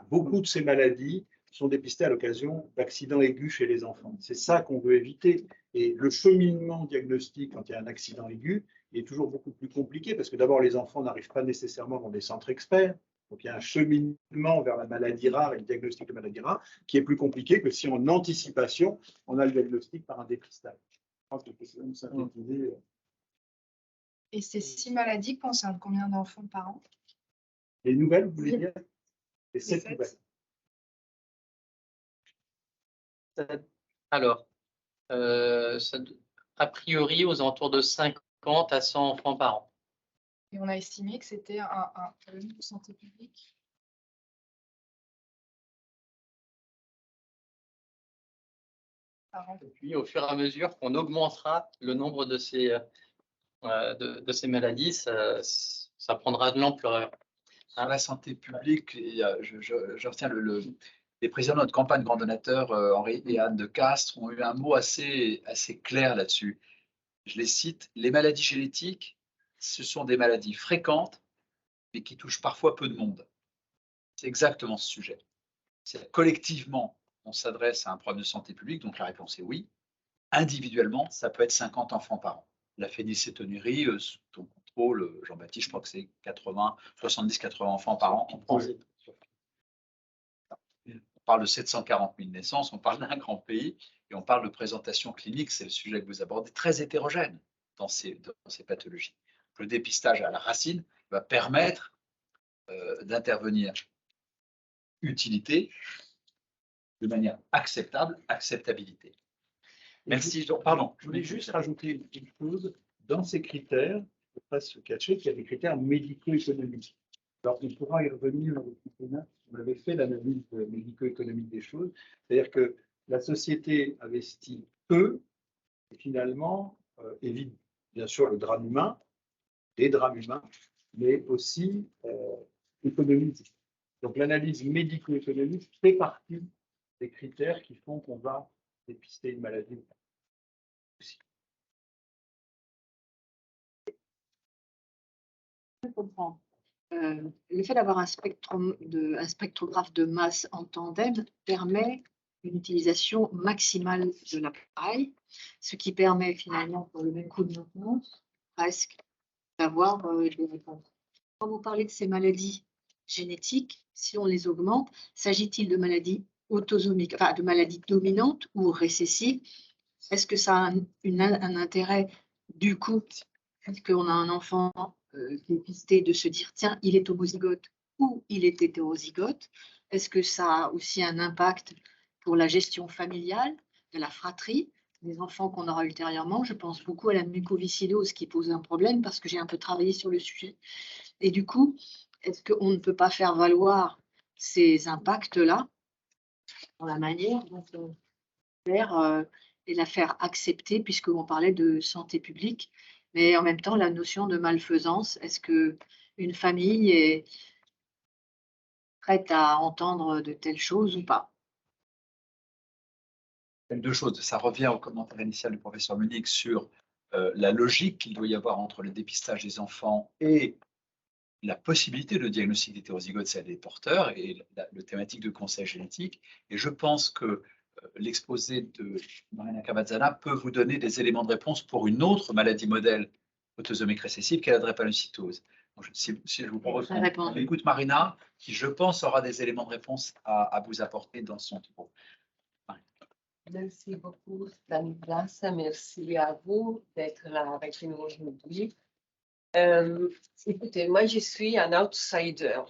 beaucoup de ces maladies sont dépistées à l'occasion d'accidents aigus chez les enfants. C'est ça qu'on veut éviter. Et le cheminement diagnostique quand il y a un accident aigu est toujours beaucoup plus compliqué parce que d'abord, les enfants n'arrivent pas nécessairement dans des centres experts. Donc, il y a un cheminement vers la maladie rare et le diagnostic de maladie rare qui est plus compliqué que si en anticipation, on a le diagnostic par un dépistage. Je pense que c'est une synthétiser. Et ces 6 maladies concernent combien d'enfants par an? Les nouvelles, vous voulez dire? Les 7 7. nouvelles. alors, a priori, aux alentours de 50 à 100 enfants par an. Et on a estimé que c'était un problème de santé publique. Par an. Et puis, au fur et à mesure qu'on augmentera le nombre de ces maladies, ça prendra de l'ampleur. Sur la santé publique, je retiens les présidents de notre campagne grand donateur, Henri et Anne de Castres, ont eu un mot assez clair là-dessus. Je les cite: les maladies génétiques, ce sont des maladies fréquentes, mais qui touchent parfois peu de monde. C'est exactement ce sujet. Collectivement, on s'adresse à un problème de santé publique, donc la réponse est oui. Individuellement, ça peut être 50 enfants par an. La phénylcétonurie, sous ton contrôle, Jean-Baptiste, je crois que c'est 70-80 enfants par an en France. On parle de 740 000 naissances, on parle d'un grand pays, et on parle de présentation clinique, c'est le sujet que vous abordez, très hétérogène dans ces pathologies. Le dépistage à la racine va permettre d'intervenir utilité de manière acceptable, acceptabilité. Merci. Pardon. Je voulais juste rajouter une chose. Dans ces critères, il ne faut pas se cacher qu'il y a des critères médico-économiques. Alors, on pourra y revenir avec Nicolas. On avait fait l'analyse médico-économique des choses. C'est-à-dire que la société investit peu et finalement évite bien sûr le drame humain, les drames humains, mais aussi économique. Donc, l'analyse médico-économique fait partie des critères qui font qu'on va dépister une maladie. Je comprends. Le fait d'avoir un spectrographe de masse en tandem permet une utilisation maximale de l'appareil, ce qui permet finalement, pour le même coût de maintenance, presque d'avoir des réponses. Quand vous parlez de ces maladies génétiques, si on les augmente, s'agit-il de maladies autosomiques, enfin de maladies dominantes ou récessives? Est-ce que ça a un intérêt du coup, puisqu'on a un enfant dépisté, de se dire tiens, il est homozygote ou il est hétérozygote? Est-ce que ça a aussi un impact pour la gestion familiale, de la fratrie, des enfants qu'on aura ultérieurement. Je pense beaucoup à la mucoviscidose qui pose un problème parce que j'ai un peu travaillé sur le sujet. Et du coup, est-ce qu'on ne peut pas faire valoir ces impacts-là dans la manière dont on faire et la faire accepter, puisqu'on parlait de santé publique, mais en même temps, la notion de malfaisance, est-ce qu'une famille est prête à entendre de telles choses ou pas? Deux choses. Ça revient au commentaire initial du professeur Munich sur la logique qu'il doit y avoir entre le dépistage des enfants et la possibilité de diagnostic d'hétérozygote chez les porteurs et le thématique de conseil génétique. Et je pense que l'exposé de Marina Cavazzana peut vous donner des éléments de réponse pour une autre maladie modèle autosomique récessive qu'est la drépanocytose. Donc, si je vous propose qu'on écoute Marina, qui je pense aura des éléments de réponse à vous apporter dans son tour. Merci beaucoup, Stanislas. Merci à vous d'être là avec nous aujourd'hui. Écoutez, moi, je suis un outsider.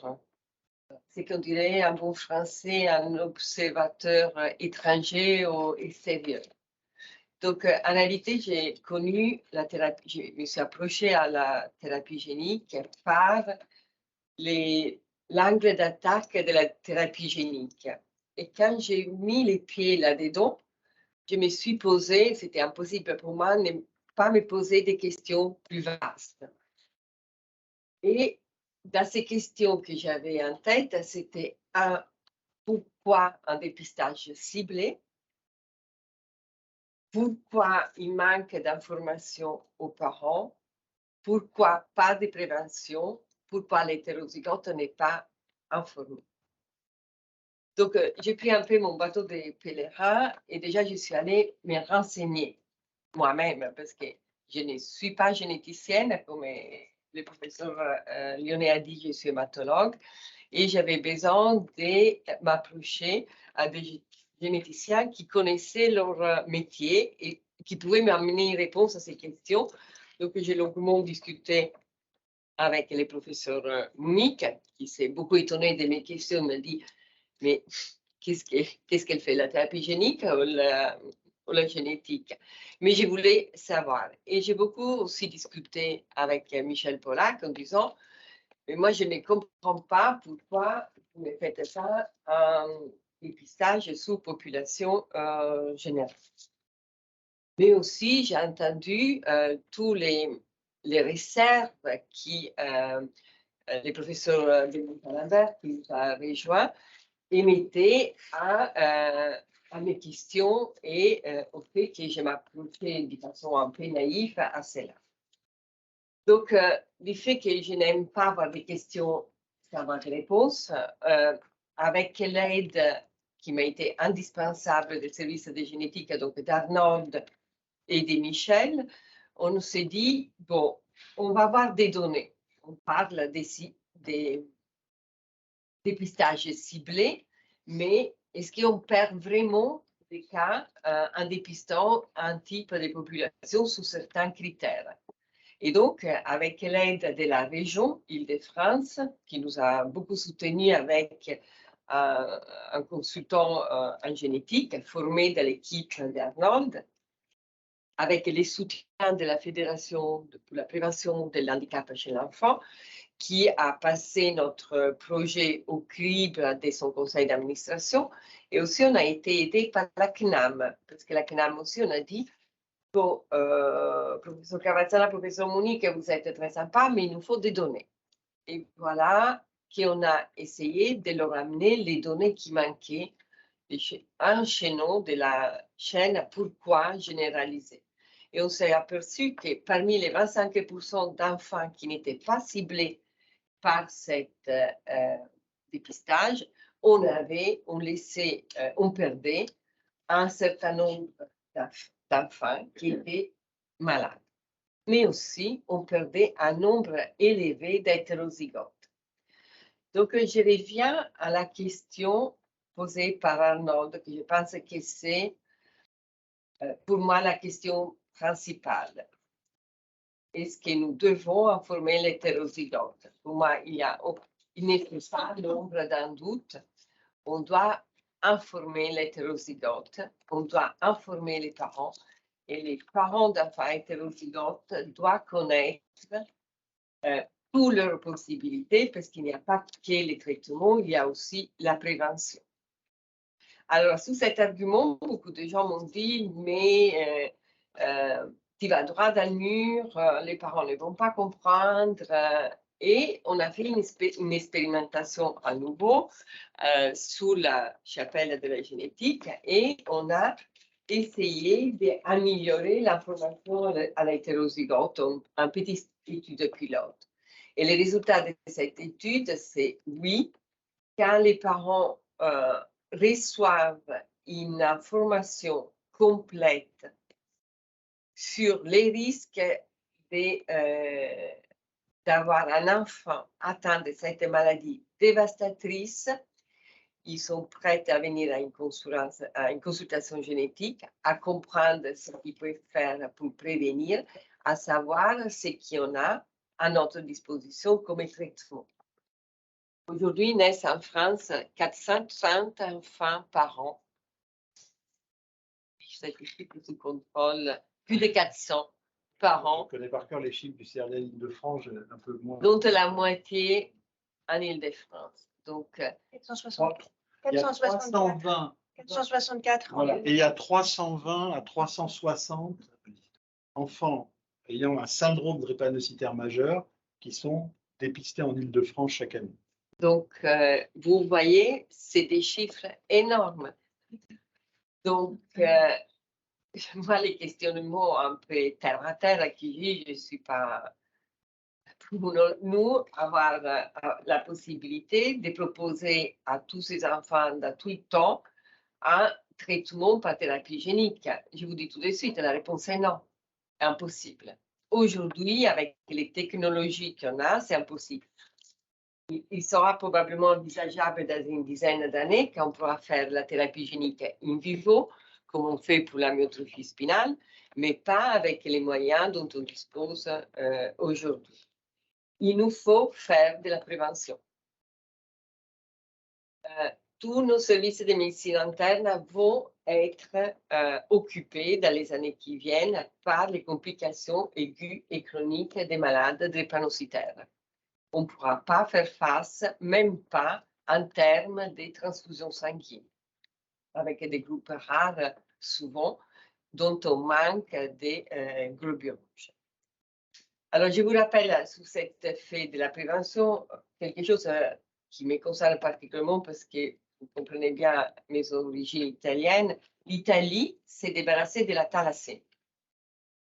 C'est qu'on dirait en bon français, un observateur étranger au extérieur. Donc, en réalité, j'ai connu la thérapie, je me suis approchée à la thérapie génique par l'angle d'attaque de la thérapie génique. Et quand j'ai mis les pieds là-dedans, je me suis posé, c'était impossible pour moi de ne pas me poser des questions plus vastes. Et dans ces questions que j'avais en tête, c'était pourquoi un dépistage ciblé? Pourquoi il manque d'informations aux parents? Pourquoi pas de prévention? Pourquoi l'hétérozygote n'est pas informé? Donc, j'ai pris un peu mon bateau de pèlerin et déjà, je suis allée me renseigner moi-même parce que je ne suis pas généticienne, comme le professeur Lyonnais a dit, je suis hématologue et j'avais besoin de m'approcher à des généticiens qui connaissaient leur métier et qui pouvaient m'amener une réponse à ces questions. Donc, j'ai longuement discuté avec le professeur Munich, qui s'est beaucoup étonné de mes questions, me dit mais qu'est-ce qu'elle fait, la thérapie génique ou la génétique? Mais je voulais savoir. Et j'ai beaucoup aussi discuté avec Michel Pollack en disant, mais moi, je ne comprends pas pourquoi vous me faites ça en dépistage sous population générale. Mais aussi, j'ai entendu tous les réserves qui les professeurs de Lambert qui nous a rejoints émettait à mes questions et au fait que je m'approchais de façon un peu naïve à cela. Donc, le fait que je n'aime pas avoir des questions sans avoir des réponses, avec l'aide qui m'a été indispensable des services de génétique, donc d'Arnold et de Michel, on s'est dit, bon, on va avoir des données. On parle des dépistage ciblé, mais est-ce qu'on perd vraiment des cas en dépistant un type de population sous certains critères? Et donc, avec l'aide de la région Île-de-France, qui nous a beaucoup soutenus avec un consultant en génétique formé dans l'équipe d'Arnold, avec les soutiens de la Fédération pour la prévention de l'handicap chez l'enfant, qui a passé notre projet au crible de son conseil d'administration. Et aussi, on a été aidé par la CNAM, parce que la CNAM aussi, on a dit, bon, professeur Cavazzana, professeur Munich, vous êtes très sympa, mais il nous faut des données. Et voilà qu'on a essayé de leur amener les données qui manquaient, un chaînon de la chaîne pourquoi généraliser. Et on s'est aperçu que parmi les 25% d'enfants qui n'étaient pas ciblés par cet dépistage, on perdait un certain nombre d'enfants qui étaient malades. Mais aussi, on perdait un nombre élevé d'hétérozygotes. Donc, je reviens à la question posée par Arnold, que je pense que c'est pour moi la question principale. Est-ce que nous devons informer l'hétérozygote? Pour moi, il n'est pas l'ombre d'un doute. On doit informer l'hétérozygote, on doit informer les parents, et les parents d'enfants hétérozygotes doivent connaître toutes leurs possibilités, parce qu'il n'y a pas que les traitements, il y a aussi la prévention. Alors, sous cet argument, beaucoup de gens m'ont dit, mais tu vas droit dans le mur, les parents ne vont pas comprendre. Et on a fait une expérimentation à nouveau sous la chapelle de la génétique et on a essayé d'améliorer l'information à l'hétérozygote, une petite étude pilote. Et les résultats de cette étude, c'est oui, quand les parents reçoivent une information complète sur les risques d'avoir un enfant atteint de cette maladie dévastatrice, ils sont prêts à venir à une consultation génétique, à comprendre ce qu'ils peuvent faire pour prévenir, à savoir ce qu'il y en a à notre disposition comme traitement. Aujourd'hui, naissent en France 430 enfants par an. Statistiques sous contrôle, plus de 400 par an. Je connais par cœur les chiffres du CRL d'Île-de-France, un peu moins. Dont la moitié en Île-de-France. Donc, 460, 464. 464. Voilà. Et il y a 320 à 360 enfants ayant un syndrome drépanocytaire majeur qui sont dépistés en Île-de-France chaque année. Donc, vous voyez, c'est des chiffres énormes. Donc, moi, les questionnements un peu terre à terre qui je ne suis pas... Pour nous, avoir la possibilité de proposer à tous ces enfants dans tout le temps un traitement par thérapie génique. Je vous dis tout de suite, la réponse est non, impossible. Aujourd'hui, avec les technologies qu'on a, c'est impossible. Il sera probablement envisageable dans une dizaine d'années qu'on pourra faire la thérapie génique in vivo, comme on fait pour la myotrophie spinale, mais pas avec les moyens dont on dispose aujourd'hui. Il nous faut faire de la prévention. Tous nos services de médecine interne vont être occupés dans les années qui viennent par les complications aiguës et chroniques des malades drépanocytaires. On ne pourra pas faire face, même pas en termes de transfusions sanguines, avec des groupes rares souvent, dont on manque des globules rouges. Alors, je vous rappelle sous cet effet de la prévention quelque chose qui me concerne particulièrement parce que vous comprenez bien mes origines italiennes. L'Italie s'est débarrassée de la thalassémie.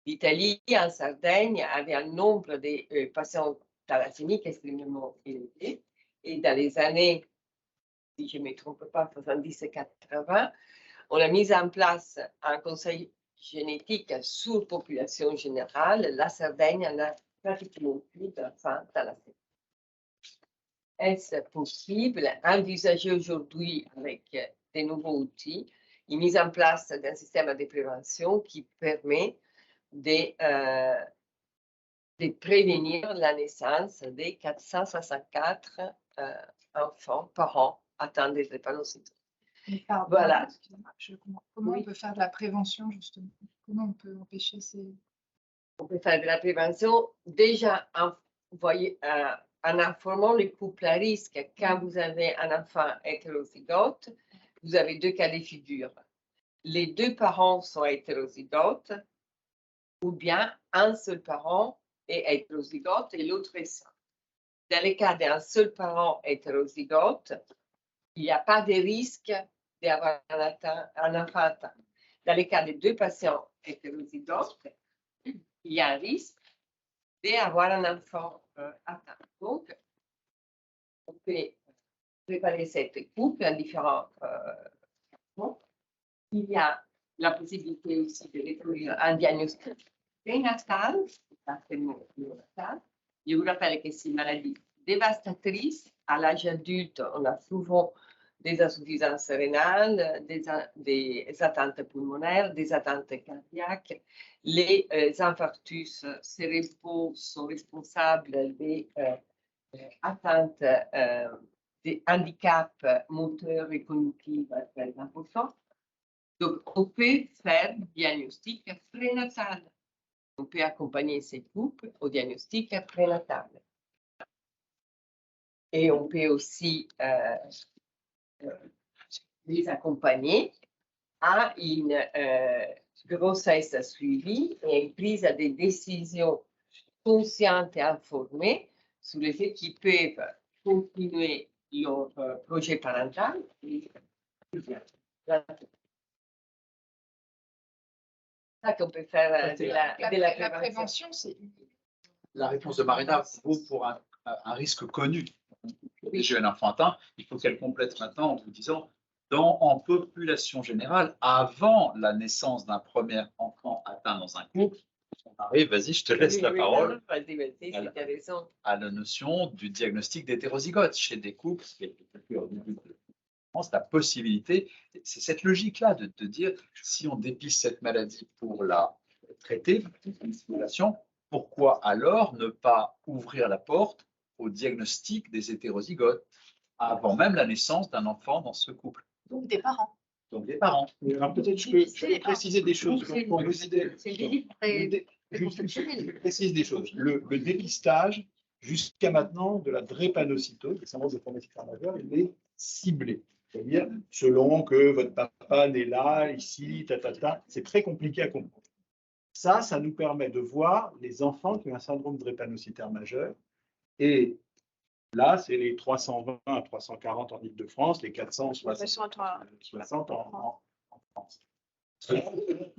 L'Italie, en Sardaigne, avait un nombre de patients thalassémiques extrêmement élevé. Et dans les années, si je ne me trompe pas, 70 et 80, on a mis en place un conseil génétique sur population générale. La Sardaigne en a pratiquement plus d'enfants thalassémiques. Est-ce possible, envisager aujourd'hui avec des nouveaux outils, une mise en place d'un système de prévention qui permet de prévenir la naissance de 464 enfants par an atteints de drépanocytose. Voilà. Comment on peut faire de la prévention, justement? Comment on peut empêcher ces... On peut faire de la prévention déjà en informant les couples à risque. Quand vous avez un enfant hétérozygote, vous avez deux cas de figure. Les deux parents sont hétérozygotes ou bien un seul parent est hétérozygote et l'autre est sain. Dans le cas d'un seul parent hétérozygote, il n'y a pas de risque d'avoir un enfant atteint. Dans le cas des deux patients hétérozygotes, il y a un risque d'avoir un enfant atteint. Donc, on peut préparer cette couple en différents traitements. Il y a la possibilité aussi de rétablir un diagnostic prénatal, néonatal. Je vous rappelle que c'est une maladie dévastatrice. À l'âge adulte, on a souvent des insuffisances rénales, des atteintes pulmonaires, des atteintes cardiaques. Les infarctus cérébraux sont responsables des atteintes des handicaps moteurs et cognitifs très importants. Donc, on peut faire diagnostic prénatal. On peut accompagner ces couples au diagnostic prénatal. Et on peut aussi les accompagner à une grossesse suivie et une prise de décisions conscientes et informées sur le fait qu'ils peuvent continuer leur projet parental. Ça qu'on peut faire de La prévention, c'est La réponse de Marina vaut pour un risque connu. J'ai un enfant atteint, il faut qu'elle complète maintenant en vous disant, en population générale, avant la naissance d'un premier enfant atteint dans un couple, on arrive, vas-y, je te laisse la parole, à la notion du diagnostic d'hétérozygote chez des couples, la possibilité, c'est cette logique-là de dire, si on dépiste cette maladie pour la traiter, une simulation, pourquoi alors ne pas ouvrir la porte au diagnostic des hétérozygotes avant même la naissance d'un enfant dans ce couple? donc des parents. Donc des parents. Alors peut-être je peux préciser des choses. C'est une visite préconceptionnelle. Je précise des choses. Le dépistage, jusqu'à maintenant, de la drépanocytose, le syndrome de drépanocytaire majeur, il est ciblé. C'est-à-dire, selon que votre papa n'est là, ici, c'est très compliqué à comprendre. Ça nous permet de voir les enfants qui ont un syndrome de drépanocytaire majeur. Et là, c'est les 320 à 340 en Ile-de-France, les 460 en France.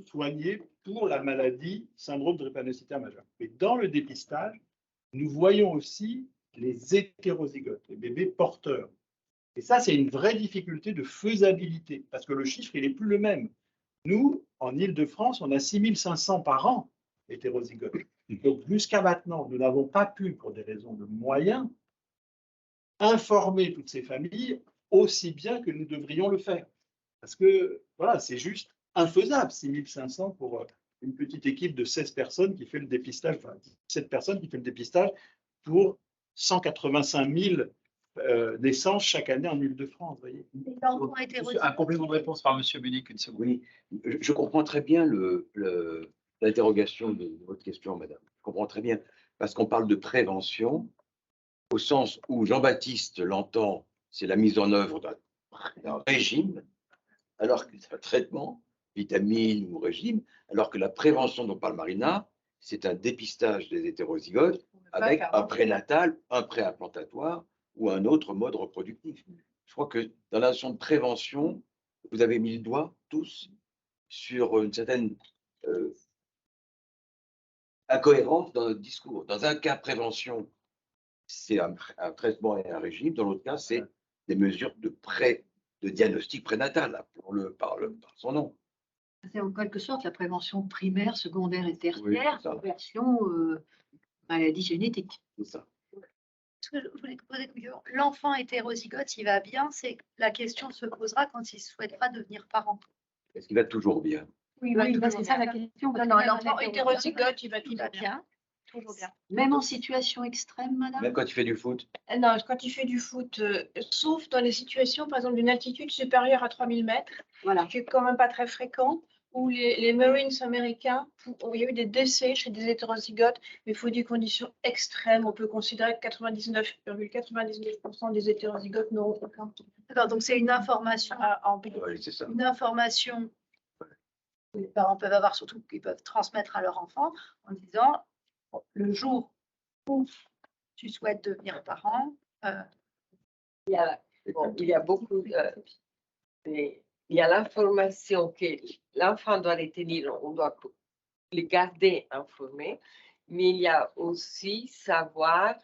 Soignés pour la maladie syndrome de drépanocytaire majeur. Mais dans le dépistage, nous voyons aussi les hétérozygotes, les bébés porteurs. Et ça, c'est une vraie difficulté de faisabilité, parce que le chiffre, il n'est plus le même. Nous, en Ile-de-France, on a 6500 par an hétérozygotes. Donc, jusqu'à maintenant, nous n'avons pas pu, pour des raisons de moyens, informer toutes ces familles aussi bien que nous devrions le faire. Parce que, voilà, c'est juste infaisable, 6500 pour une petite équipe de 16 personnes qui fait le dépistage, enfin 17 personnes qui fait le dépistage pour 185 000 naissances chaque année en Ile-de-France. Un complément de réponse par M. Munich, une seconde. Oui, je comprends très bien l'interrogation de votre question, madame. Je comprends très bien, parce qu'on parle de prévention, au sens où Jean-Baptiste l'entend, c'est la mise en œuvre d'un régime, alors que c'est un traitement, vitamine ou régime, alors que la prévention dont parle Marina, c'est un dépistage des hétérozygotes avec un prénatal, un préimplantatoire ou un autre mode reproductif. Je crois que dans la notion de prévention, vous avez mis le doigt tous sur une certaine incohérence dans notre discours. Dans un cas, prévention, c'est un traitement et un régime. Dans l'autre cas, c'est des mesures de diagnostic prénatal, appelons-le par son nom. C'est en quelque sorte la prévention primaire, secondaire et tertiaire, Oui, version maladie génétique. C'est ça. Ce que je voulais poser, l'enfant hétérozygote, il va bien, c'est la question se posera quand il souhaitera devenir parent. Est-ce qu'il va toujours bien? Oui, c'est ça la question. Non, l'enfant hétérozygote, il va bien. Toujours bien. Même en situation extrême, madame? Même quand il fait du foot? Non, quand il fait du foot, sauf dans les situations, par exemple, d'une altitude supérieure à 3000 mètres, Voilà. qui est quand même pas très fréquent, où les Marines américains, où il y a eu des décès chez des hétérozygotes, mais il faut des conditions extrêmes. On peut considérer que 99,99% des hétérozygotes n'auront aucun. D'accord, donc c'est une information Oui, c'est ça. une information que les parents peuvent avoir, surtout qu'ils peuvent transmettre à leur enfant, en disant le jour où tu souhaites devenir parent. Il y a beaucoup il y a l'information que l'enfant doit retenir, on doit le garder informé, mais il y a aussi savoir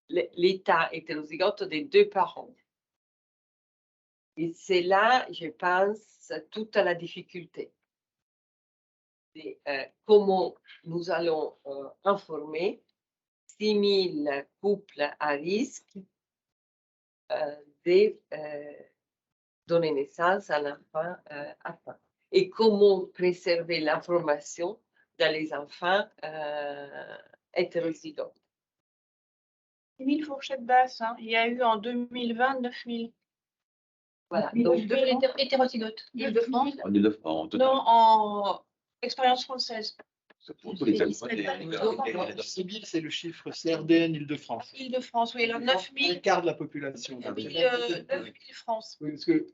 l'état hétérozygote des deux parents. Et c'est là, je pense, toute la difficulté. Comment nous allons informer 6 000 couples à risque de donner naissance à un enfant atteint. Et comment préserver l'information dans les enfants hétérozygotes. 1000 fourchettes basses. Hein. Il y a eu en 2020 9000. Voilà. Donc, Donc, hétérozygotes. Île-de-France. En Ile-de-France, en total. Non, en expérience française. C'est pour tous les Ils se mettent animaux. pas Alors, 6 000, c'est le chiffre CRDN Île-de-France. Île-de-France, oui. Alors 9000. Un quart de la population. 9000 France. Oui, parce que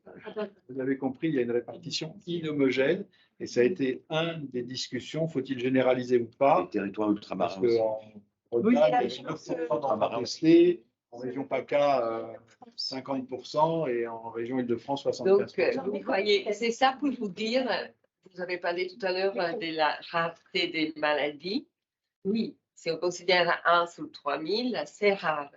vous avez compris, il y a une répartition inhomogène et ça a été une des discussions, faut-il généraliser ou Les pas? territoires Parce ultramarins aussi. qu'en Oui, Bretagne, la il y avait chance, 9% d'enfants testés, en région PACA, 50% et en région Île-de-France, 75%. donc, vous voyez, c'est ça pour vous dire, vous avez parlé tout à l'heure de la rareté des maladies. Oui, si on considère 1 sur 3000, c'est rare.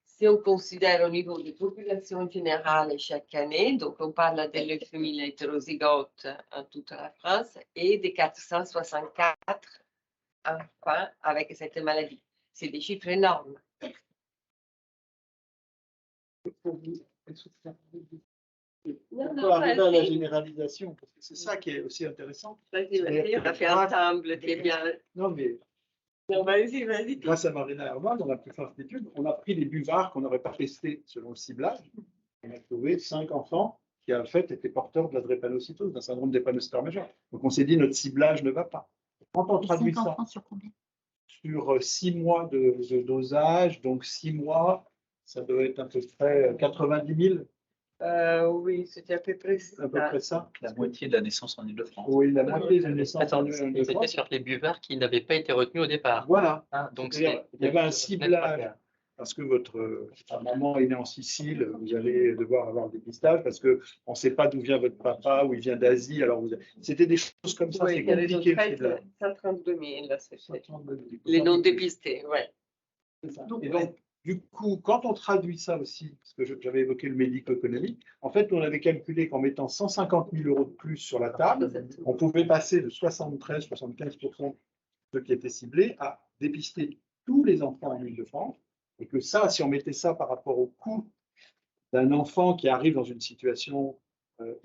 Si on considère au niveau de population générale chaque année, donc on parle de 9000 hétérozygotes en toute la France et de 464 enfants avec cette maladie. C'est des chiffres énormes. On peut arriver à la généralisation, parce que c'est ça qui est aussi intéressant. Vas-y, on a fait ensemble, c'est bien. Non, mais Non, vas-y. grâce à Marina Herman, on a pu faire cette étude. On a pris les buvards qu'on n'aurait pas testés selon le ciblage. On a trouvé 5 enfants qui, en fait, étaient porteurs de la drépanocytose, d'un syndrome drépanocytaire majeur. Donc, on s'est dit, notre ciblage ne va pas. Quand on traduit ça sur combien? sur 6 mois de dosage, donc 6 mois, ça doit être à peu près 90 000, Oui, c'était à peu près à peu près ça. La moitié de la naissance en Ile-de-France. Oui, la moitié des naissances en Attends, c'était Île-de-France. sur les buvards qui n'avaient pas été retenus au départ. Voilà. Hein, donc C'est-à-dire, il y avait un ciblage. Parce que votre maman est née en Sicile, vous allez devoir avoir le dépistage parce qu'on ne sait pas d'où vient votre papa, ou il vient d'Asie. Alors, c'était des choses comme ça, Oui, c'est il y a les compliqué. autres le ciblage. 132 000, là, c'est Ça tombe de- les non dépistés, ouais. C'est ça. Et donc, du coup, quand on traduit ça aussi, parce que j'avais évoqué le médico-économique, en fait, on avait calculé qu'en mettant 150 000 euros de plus sur la table, on pouvait passer de 73-75% de ceux qui étaient ciblés à dépister tous les enfants en Île-de-France. Et que ça, si on mettait ça par rapport au coût d'un enfant qui arrive dans une situation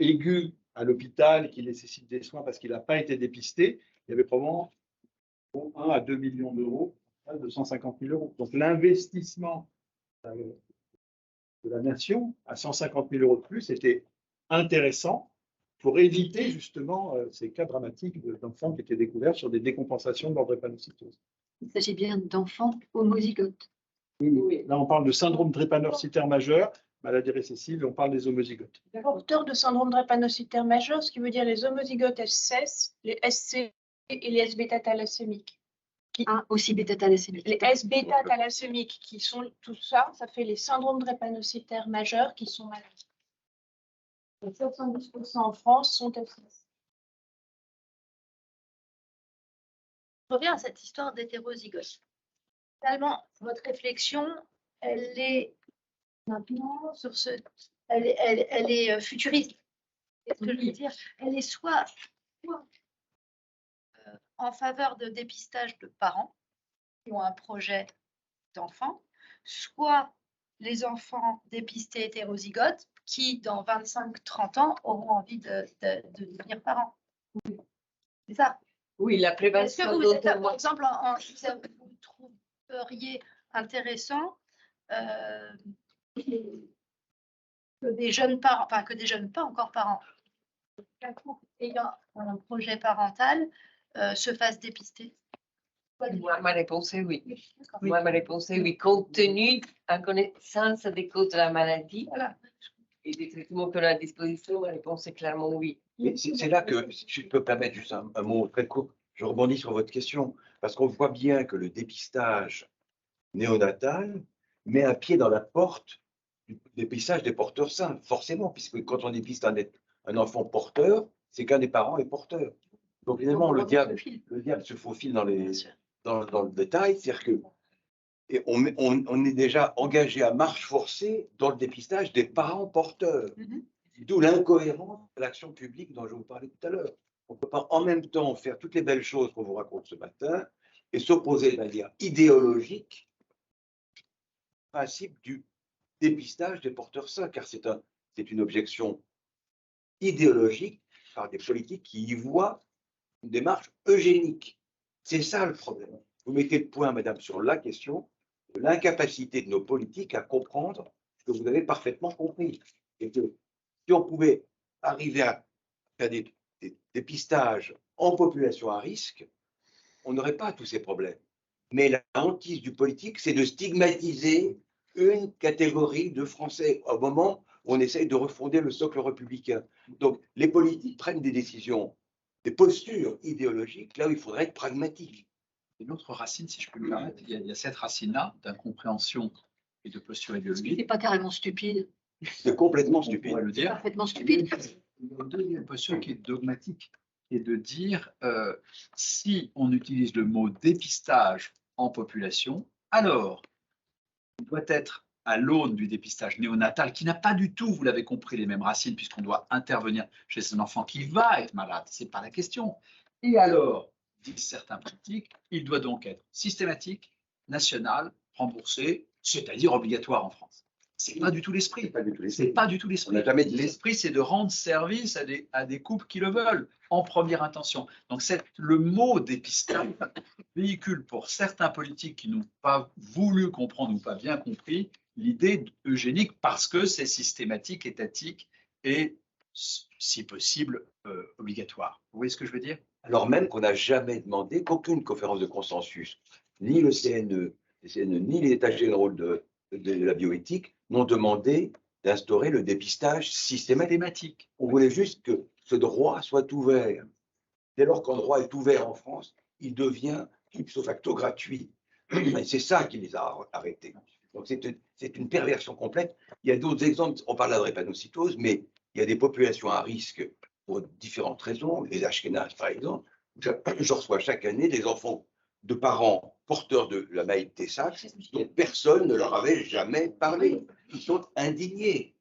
aiguë à l'hôpital, qui nécessite des soins parce qu'il n'a pas été dépisté, il y avait probablement 1 à 2 millions d'euros, de 150 000 euros. Donc l'investissement de la nation à 150 000 euros de plus était intéressant pour éviter justement ces cas dramatiques d'enfants qui étaient découverts sur des décompensations de leur drépanocytose. Il s'agit bien d'enfants homozygotes. Oui. Là, on parle de syndrome drépanocytaire majeur, maladie récessive, et on parle des homozygotes. Porteurs de syndrome drépanocytaire majeur, ce qui veut dire les homozygotes S16, les SC et les S-bêta-thalassémiques. Ah, aussi bêta-thalassémique. Les S-bêta-thalassémiques qui sont tout ça, ça fait les syndromes drépanocytaires majeurs qui sont malades. Et 70% en France sont S16. Je reviens à cette histoire d'hétérozygote. Finalement, votre réflexion, elle est maintenant sur ce, elle est futuriste. Qu'est-ce que je veux dire? Elle est soit en faveur de dépistage de parents qui ont un projet d'enfant, soit les enfants dépistés hétérozygotes qui, dans 25-30 ans, auront envie de devenir parents. C'est ça. Oui, la Est-ce prévention que vous êtes, dont on- par exemple, vous trouveriez intéressant que des jeunes parents, enfin que des jeunes pas encore parents, qu'un couple ayant un projet parental se fasse dépister? Moi, ma réponse est oui. D'accord. Moi, ma réponse est oui. Compte tenu, en connaissance des causes de la maladie Voilà. et des traitements qu'on a à disposition, ma réponse est clairement oui. Mais c'est là que, si je peux permettre juste un mot très court, je rebondis sur votre question, parce qu'on voit bien que le dépistage néonatal met un pied dans la porte du dépistage des porteurs sains, forcément, puisque quand on dépiste un enfant porteur, c'est qu'un des parents est porteur. Donc évidemment, le diable se faufile dans le détail, c'est-à-dire que et on est déjà engagé à marche forcée dans le dépistage des parents porteurs. D'où l'incohérence de l'action publique dont je vous parlais tout à l'heure. On ne peut pas en même temps faire toutes les belles choses qu'on vous raconte ce matin et s'opposer de manière idéologique au principe du dépistage des porteurs sains, car c'est une objection idéologique par des politiques qui y voient une démarche eugénique. C'est ça le problème. Vous mettez le point, madame, sur la question. l'incapacité de nos politiques à comprendre ce que vous avez parfaitement compris. Et que si on pouvait arriver à faire des dépistages en population à risque, on n'aurait pas tous ces problèmes. Mais la hantise du politique, c'est de stigmatiser une catégorie de Français au moment où on essaye de refonder le socle républicain. Donc, les politiques prennent des décisions, des postures idéologiques, là où il faudrait être pragmatique. Une autre racine, si je peux me permettre, il y a cette racine-là d'incompréhension et de posture idéologique. C'est pas carrément stupide. C'est complètement On stupide. pourrait le dire. Parfaitement stupide. Il y a une deuxième posture qui est dogmatique, qui est de dire si on utilise le mot dépistage en population, alors il doit être à l'aune du dépistage néonatal, qui n'a pas du tout, vous l'avez compris, les mêmes racines, puisqu'on doit intervenir chez un enfant qui va être malade, ce n'est pas la question. Et alors, disent certains politiques, il doit donc être systématique, national, remboursé, c'est-à-dire obligatoire en France. C'est pas du tout l'esprit. C'est pas du tout l'esprit. On n'a jamais dit ça. L'esprit, c'est de rendre service à des couples qui le veulent, en première intention. Donc, le mot dépistage véhicule pour certains politiques qui n'ont pas voulu comprendre ou pas bien compris l'idée eugénique parce que c'est systématique, étatique et, si possible, obligatoire. Vous voyez ce que je veux dire? Alors même qu'on n'a jamais demandé qu'aucune conférence de consensus, ni le CNE, ni les états généraux de la bioéthique n'ont demandé d'instaurer le dépistage systématique. On voulait juste que ce droit soit ouvert. Dès lors qu'un droit est ouvert en France, il devient ipso facto gratuit. Et c'est ça qui les a arrêtés. Donc c'est une perversion complète. Il y a d'autres exemples, on parle de la drépanocytose, mais il y a des populations à risque pour différentes raisons, les Ashkénazes par exemple. Je reçois chaque année des enfants de parents porteurs de la maladie de Tay-Sachs dont personne ne leur avait jamais parlé. Ils sont indignés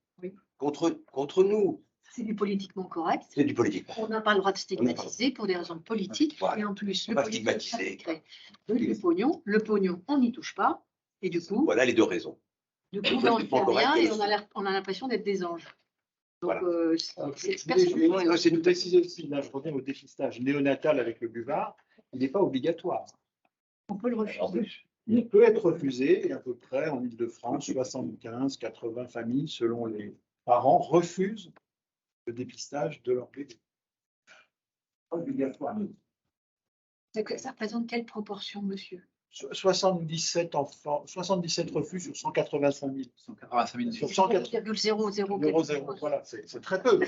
contre nous. C'est du politiquement correct. C'est du politique. On n'a pas le droit de stigmatiser pour des raisons politiques. Voilà. Et en plus, On le va politique, stigmatiser. ça crée le pognon, on n'y touche pas. Et du coup, Voilà les deux raisons. on ne fait rien et on a l'impression d'être des anges. Donc, Voilà. C'est nous préciser aussi, là je reviens au dépistage néonatal avec le buvard, il n'est pas obligatoire. on peut le refuser. Il peut être refusé, et à peu près en Ile-de-France, 75-80 familles, selon les parents, refusent le dépistage de leur bébé. Obligatoire. Ça représente quelle proportion, monsieur? 77 enfants, 77 refus sur 185 000. 185 000. Sur 180 0,00. voilà, c'est très peu.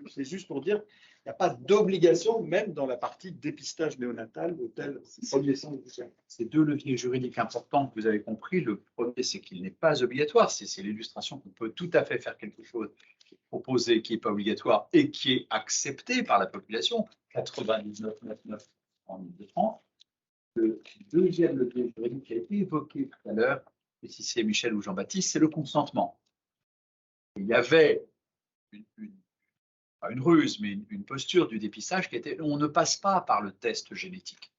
C'est juste pour dire qu'il n'y a pas d'obligation, même dans la partie dépistage néonatal, hôtel, premier sang. Ces deux leviers juridiques importants que vous avez compris. Le premier, c'est qu'il n'est pas obligatoire. C'est l'illustration qu'on peut tout à fait faire quelque chose qui est proposé, qui n'est pas obligatoire et qui est accepté par la population. 99,99 en Ile-de-France. Le deuxième levier juridique qui a été évoqué tout à l'heure, et si c'est Michel ou Jean-Baptiste, c'est le consentement. Il y avait pas une ruse, mais une posture du dépistage qui était on ne passe pas par le test génétique.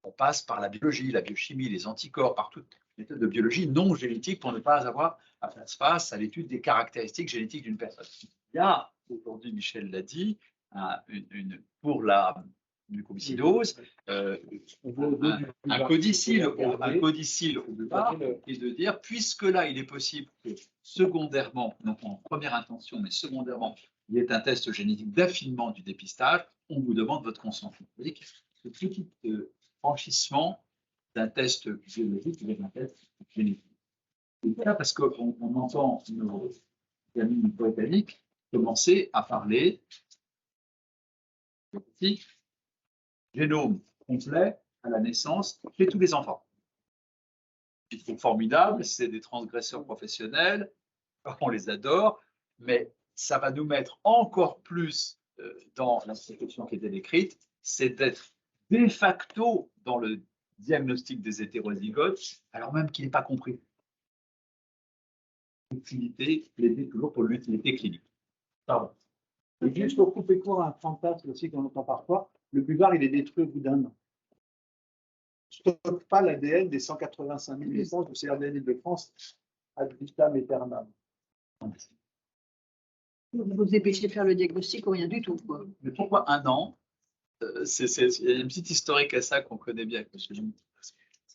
On passe par la biologie, la biochimie, les anticorps, par toute méthode de biologie non génétique pour ne pas avoir à faire face à l'étude des caractéristiques génétiques d'une personne. Il y a, aujourd'hui, Michel l'a dit, pour la mucoviscidose, un codicile au départ, et de dire, puisque là, il est possible que secondairement, non pas en première intention, mais secondairement, il y ait un test génétique d'affinement du dépistage, on vous demande votre consentement. Vous voyez que ce petit franchissement d'un test biologique vers un test génétique. C'est ça parce qu'on entend nos amis britanniques commencer à parler de génome complet à la naissance chez tous les enfants. Ils sont formidables, c'est des transgresseurs professionnels, on les adore, mais ça va nous mettre encore plus dans la situation qui était décrite, c'est d'être de facto dans le diagnostic des hétérozygotes, alors même qu'il n'est pas compris. L'utilité, plaider toujours pour l'utilité clinique. Pardon. Et juste pour couper court à un fantasme aussi qu'on entend parfois, le buvard, il est détruit au bout d'un an. Ne stocke pas l'ADN des 185 000 naissances de CRDN de France ad vitam aeternam. Vous dépêchez de faire le diagnostic ou rien du tout, quoi. Mais pourquoi un an? Il y a une petite historique à ça qu'on connaît bien avec M. Limite.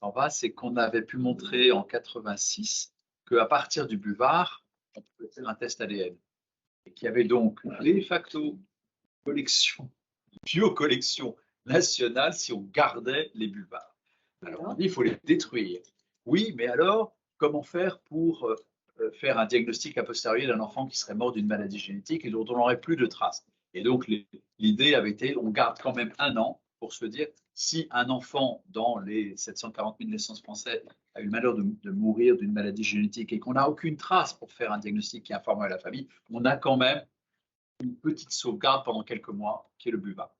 s'en va, c'est qu'on avait pu montrer en 86 qu'à partir du buvard, on pouvait faire un test ADN. Et qu'il y avait donc de facto collection, biocollection nationale si on gardait les buvards. Alors on dit il faut les détruire. Oui, mais alors, comment faire pour faire un diagnostic a posteriori d'un enfant qui serait mort d'une maladie génétique et dont on n'aurait plus de traces? Et donc l'idée avait été, on garde quand même 1 an pour se dire, si un enfant dans les 740 000 naissances françaises a eu le malheur de mourir d'une maladie génétique et qu'on n'a aucune trace pour faire un diagnostic qui informe la famille, on a quand même une petite sauvegarde pendant quelques mois, qui est le buvard.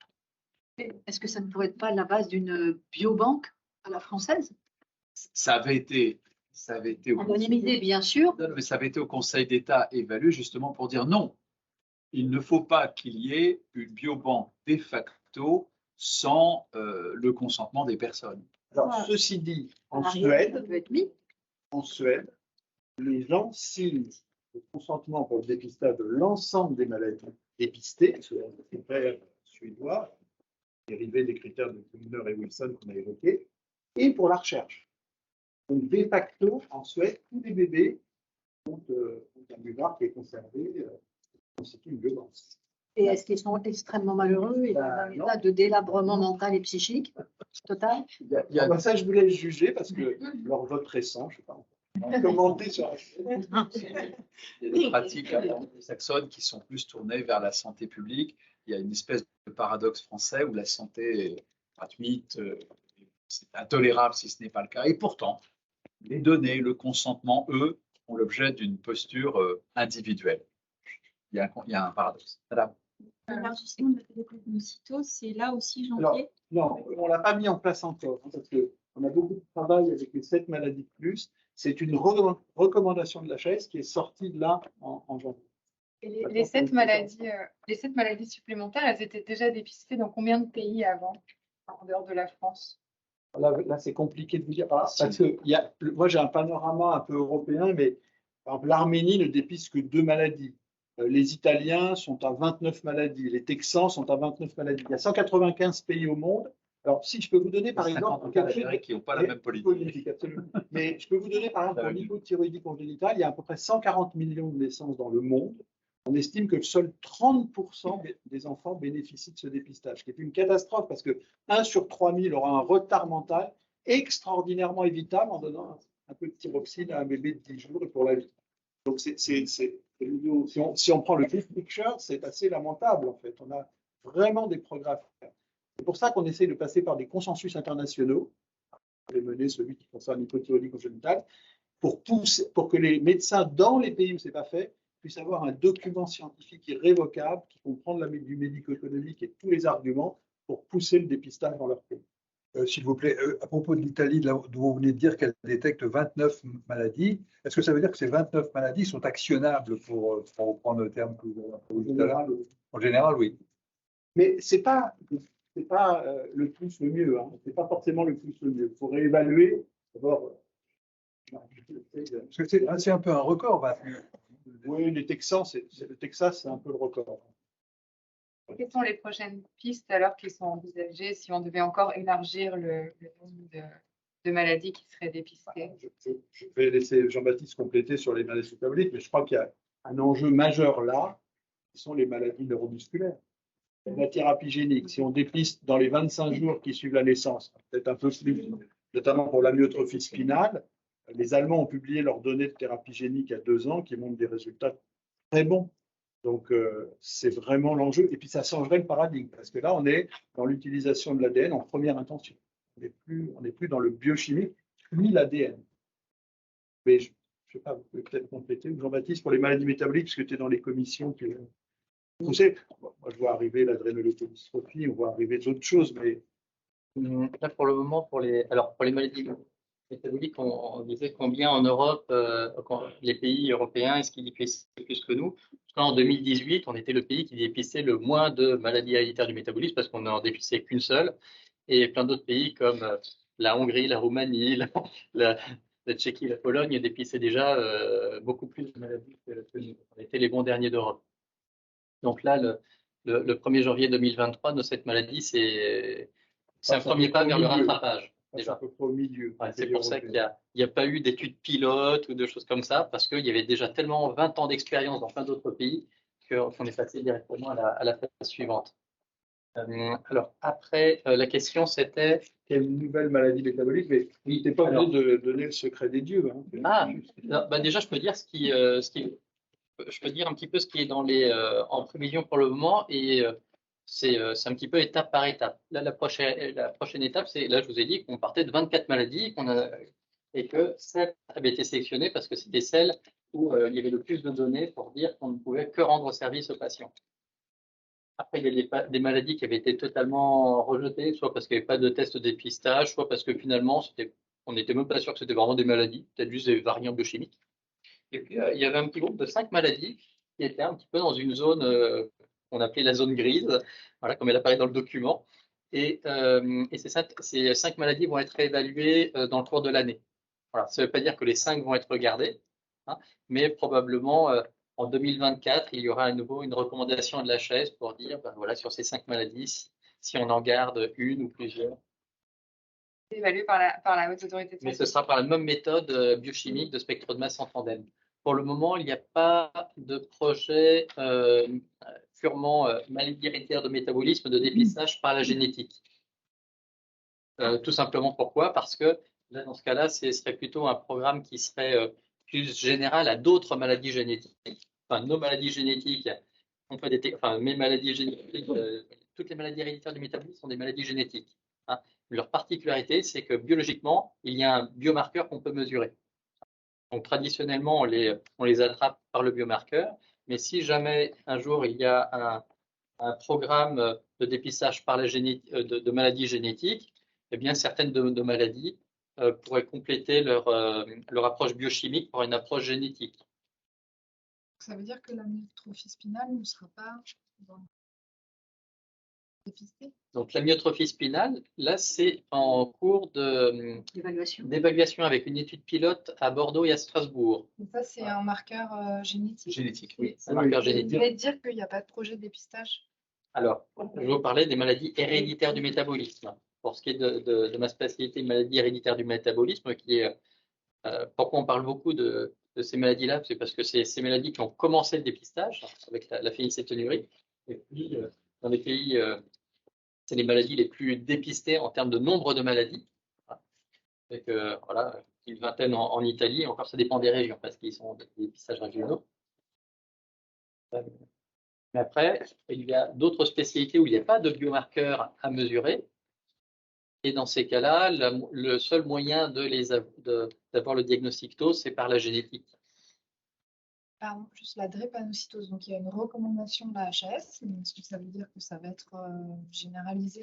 Est-ce que ça ne pourrait être pas la base d'une biobanque à la française? Ça avait été Anonymisé, bien sûr. mais ça avait été au Conseil d'État évalué justement pour dire non, il ne faut pas qu'il y ait une biobanque de facto sans le consentement des personnes. Alors, ceci dit, en Ça Suède, peut être mis. les gens signent le consentement pour le dépistage de l'ensemble des maladies dépistées, selon les critères suédois, dérivés des critères de Kuhner et Wilson qu'on a évoqués, et pour la recherche. Donc, de facto, en Suède, tous les bébés ont un buvard qui est conservé, constitue une biobanque. Et est-ce qu'ils sont extrêmement malheureux et dans un état de délabrement mental et psychique total? Ça, je vous laisse juger parce que leur vote récent, je ne sais pas. Commenter sur la Il y a des pratiques saxonnes qui sont plus tournées vers la santé publique. Il y a une espèce de paradoxe français où la santé est gratuite, c'est intolérable si ce n'est pas le cas. Et pourtant, les données, le consentement, eux, ont l'objet d'une posture individuelle. Il y a un paradoxe. Madame. L'élargissement de la télécognoscitose, c'est là aussi Alors, janvier? non, on ne l'a pas mis en place encore, hein, parce qu'on a beaucoup de travail avec les 7 maladies de plus. C'est une recommandation de la HAS qui est sortie de là en janvier. Et les 7 maladies supplémentaires, elles étaient déjà dépistées dans combien de pays avant, en dehors de la France? Là c'est compliqué de vous dire, parce que moi j'ai un panorama un peu européen, mais par exemple, l'Arménie ne dépiste que 2 maladies. Les Italiens sont à 29 maladies, les Texans sont à 29 maladies. Il y a 195 pays au monde. Alors, si je peux vous donner par exemple quelque chose qui n'ont pas la même politique. Absolument. Mais je peux vous donner par exemple pour l'hypothyroïdie congénitale, il y a à peu près 140 millions de naissances dans le monde. On estime que seuls 30% des enfants bénéficient de ce dépistage, ce qui est une catastrophe parce que 1 sur 3000 aura un retard mental extraordinairement évitable en donnant un peu de thyroxine à un bébé de 10 jours et pour la vie. Donc, si on prend le big picture, c'est assez lamentable en fait. On a vraiment des progrès à faire. C'est pour ça qu'on essaie de passer par des consensus internationaux. On va mener celui qui concerne l'hypothyroïdie congénitale pour que les médecins dans les pays où ce n'est pas fait puissent avoir un document scientifique irrévocable qui comprend du médico-économique et tous les arguments pour pousser le dépistage dans leur pays. S'il vous plaît, à propos de l'Italie, d'où vous venez de dire qu'elle détecte 29 maladies, est-ce que ça veut dire que ces 29 maladies sont actionnables pour reprendre le terme que vous avez employé tout à l'heure? En général, oui. Mais ce n'est pas le plus le mieux. Hein. Ce n'est pas forcément le plus le mieux. Il faut réévaluer. D'abord, parce que c'est un peu un record. 29. Oui, le Texas, c'est un peu le record. Quelles sont les prochaines pistes alors qui sont envisagées si on devait encore élargir le nombre de maladies qui seraient dépistées? Je vais laisser Jean-Baptiste compléter sur les maladies métaboliques, mais je crois qu'il y a un enjeu majeur là, qui sont les maladies neuromusculaires. La thérapie génique, si on dépiste dans les 25 jours qui suivent la naissance, peut-être un peu plus, notamment pour l'amyotrophie spinale, les Allemands ont publié leurs données de thérapie génique il y a 2 ans qui montrent des résultats très bons. Donc, c'est vraiment l'enjeu. Et puis, ça changerait le paradigme, parce que là, on est dans l'utilisation de l'ADN en première intention. On n'est plus dans le biochimique, ni l'ADN. Mais je ne sais pas, vous pouvez peut-être compléter, Jean-Baptiste, pour les maladies métaboliques, parce que tu es dans les commissions. Vous savez, moi, je vois arriver l'adrénoleukodystrophie, on voit arriver d'autres choses, mais... Là, pour le moment, pour les maladies métaboliques, on disait combien en Europe, les pays européens, est-ce qu'ils dépistaient plus que nous? En 2018, on était le pays qui dépistait le moins de maladies héréditaires du métabolisme parce qu'on n'en dépistait qu'une seule. Et plein d'autres pays comme la Hongrie, la Roumanie, la Tchéquie, la Pologne dépistaient déjà beaucoup plus de maladies que nous. On était les bons derniers d'Europe. Donc là, le 1er janvier 2023, cette maladie, c'est un premier pas vers le rattrapage. déjà. À peu près au milieu. Ouais, c'est pour ça qu'il n'y a pas eu d'études pilotes ou de choses comme ça, parce qu'il y avait déjà tellement 20 ans d'expérience dans plein d'autres pays qu'on est passé directement à la phase suivante. Alors après, la question c'était… Quelle nouvelle maladie métabolique, mais Oui, tu n'es pas alors- obligé de donner le secret des dieux. Hein. Ah, bah déjà, je peux dire je peux dire un petit peu ce qui est en prévision pour le moment et c'est un petit peu étape par étape. Là, la prochaine étape, c'est là, je vous ai dit qu'on partait de 24 maladies et que celles avaient été sélectionnées parce que c'était celles où il y avait le plus de données pour dire qu'on ne pouvait que rendre service aux patients. Après, il y a des maladies qui avaient été totalement rejetées, soit parce qu'il n'y avait pas de test de dépistage, soit parce que finalement, on n'était même pas sûr que c'était vraiment des maladies, peut-être juste des variants biochimiques. Et puis, il y avait un petit groupe de 5 maladies qui étaient un petit peu dans une zone qu'on appelait la zone grise, voilà, comme elle apparaît dans le document. Et ces 5 maladies vont être évaluées dans le cours de l'année. Voilà, ça ne veut pas dire que les 5 vont être regardées, hein, mais probablement en 2024, il y aura à nouveau une recommandation de l'HAS pour dire, ben voilà, sur ces 5 maladies, si on en garde une ou plusieurs. Évalué par la haute autorité de Mais santé. ce sera par la même méthode biochimique de spectre de masse en tandem. Pour le moment, il n'y a pas de projet purement maladie héréditaire de métabolisme de dépistage par la génétique. Tout simplement pourquoi? Parce que là, dans ce cas-là, ce serait plutôt un programme qui serait plus général à d'autres maladies génétiques. Enfin, nos maladies génétiques, on peut enfin, mes maladies génétiques, toutes les maladies héréditaires du métabolisme sont des maladies génétiques. Hein. Leur particularité, c'est que biologiquement, il y a un biomarqueur qu'on peut mesurer. Donc, traditionnellement, on les attrape par le biomarqueur, mais si jamais un jour il y a un programme de dépistage par de maladies génétiques, eh bien, certaines de maladies pourraient compléter leur approche biochimique par une approche génétique. Ça veut dire que l'amyotrophie spinale ne sera pas dépistée? Donc, l'amyotrophie spinale, là, c'est en cours d'évaluation avec une étude pilote à Bordeaux et à Strasbourg. Et ça, c'est un marqueur génétique. Génétique, oui. Un marqueur Vous génétique. voulez dire qu'il n'y a pas de projet de dépistage? Alors, je vais vous parler des maladies héréditaires du métabolisme. Pour ce qui est de ma spécialité, maladie héréditaire du métabolisme, qui est pourquoi on parle beaucoup de ces maladies-là, c'est parce que c'est ces maladies qui ont commencé le dépistage avec la phénylcétonurie. Et puis, dans les pays, c'est les maladies les plus dépistées en termes de nombre de maladies. Avec voilà, une vingtaine en Italie, encore ça dépend des régions, parce qu'ils sont des dépistages régionaux. Mais après, il y a d'autres spécialités où il n'y a pas de biomarqueurs à mesurer. Et dans ces cas-là, le seul moyen d'avoir le diagnostic tôt, c'est par la génétique. Pardon, juste la drépanocytose. Donc, il y a une recommandation de la HAS. Est-ce que ça veut dire que ça va être généralisé?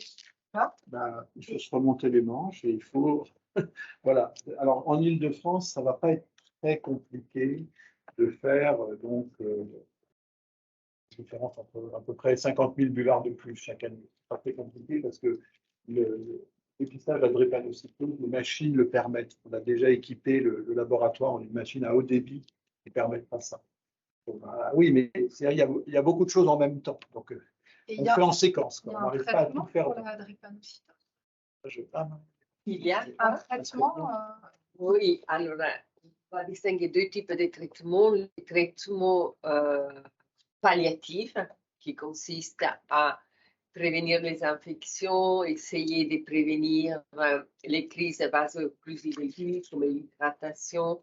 Ben, il faut se remonter les manches et il faut… Voilà. Alors, en Île-de-France, ça ne va pas être très compliqué de faire différence entre à peu près 50 000 buvards de plus chaque année. C'est pas très compliqué parce que le dépistage à drépanocytose, les machines le permettent. On a déjà équipé le laboratoire en une machine à haut débit qui ne permet pas ça. Donc, oui, mais il y a beaucoup de choses en même temps. Donc, on fait en séquence. On n'arrive pas à tout faire. Pour la drépanocytose. Il y a Un traitement. Oui, alors, on va distinguer deux types de traitements. Le traitement palliatif, qui consiste à prévenir les infections, essayer de prévenir les crises vaso-occlusives aiguës comme l'hydratation,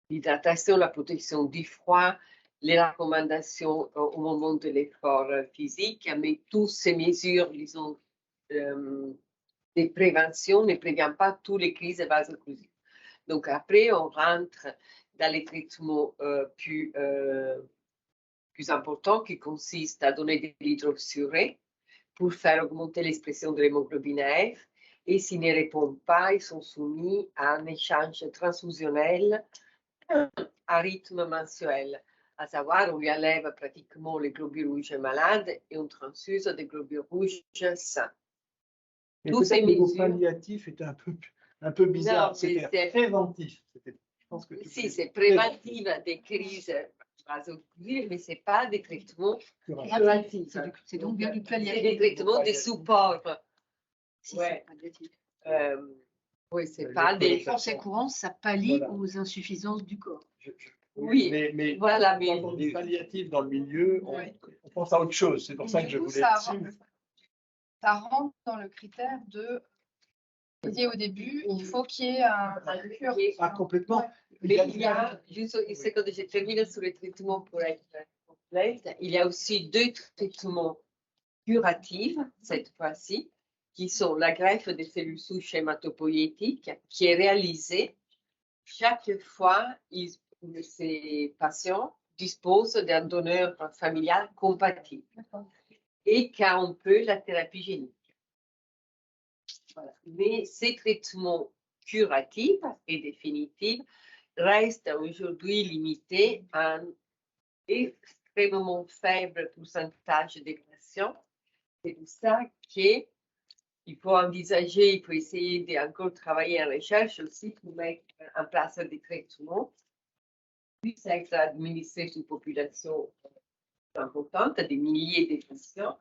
l'hydratation, la protection du froid, les recommandations au moment de l'effort physique, mais toutes ces mesures, disons, de prévention ne préviennent pas toutes les crises vaso-occlusives. Donc après, on rentre dans les traitements plus importants qui consistent à donner de l'hydroxyurée pour faire augmenter l'expression de l'hémoglobine F. Et s'ils ne répondent pas, ils sont soumis à un échange transfusionnel à rythme mensuel. À savoir, on lui enlève pratiquement les globules rouges malades et on transfuse des globules rouges sains. Mais Tous ces le mot mesures… palliatif était un peu bizarre. Non, C'était préventif. Je pense que si, c'est préventif des crises vasocouvrir, mais ce n'est pas des traitements Curatif. curatifs. C'est donc bien du C'est palliatif. des traitements de support. Si, Ouais. c'est palliatif. Oui, c'est pas En des. français courant, ça pallie Voilà. aux insuffisances du corps. Oui, mais voilà, mais- quand on dit palliatif dans le milieu, Ouais. on pense à autre chose. C'est pour ça que Du je coup, voulais. ça rentre dans le critère de. Je disais au début, il faut qu'il y ait un cure. Ah, complètement. Mais il y a, juste, c'est quand je termine sur les traitements pour être complète, il y a aussi deux traitements curatifs, cette fois-ci, qui sont la greffe des cellules souches hématopoïétiques, qui est réalisée chaque fois que ces patients disposent d'un donneur familial compatible et quand on peut la thérapie génique. Voilà. Mais ces traitements curatifs et définitifs restent aujourd'hui limités à un extrêmement faible pourcentage des patients. C'est pour ça qu'il faut envisager, il faut essayer d'encore travailler en recherche aussi pour mettre en place des traitements qui puissent être administrés sur une population importante, des milliers de patients,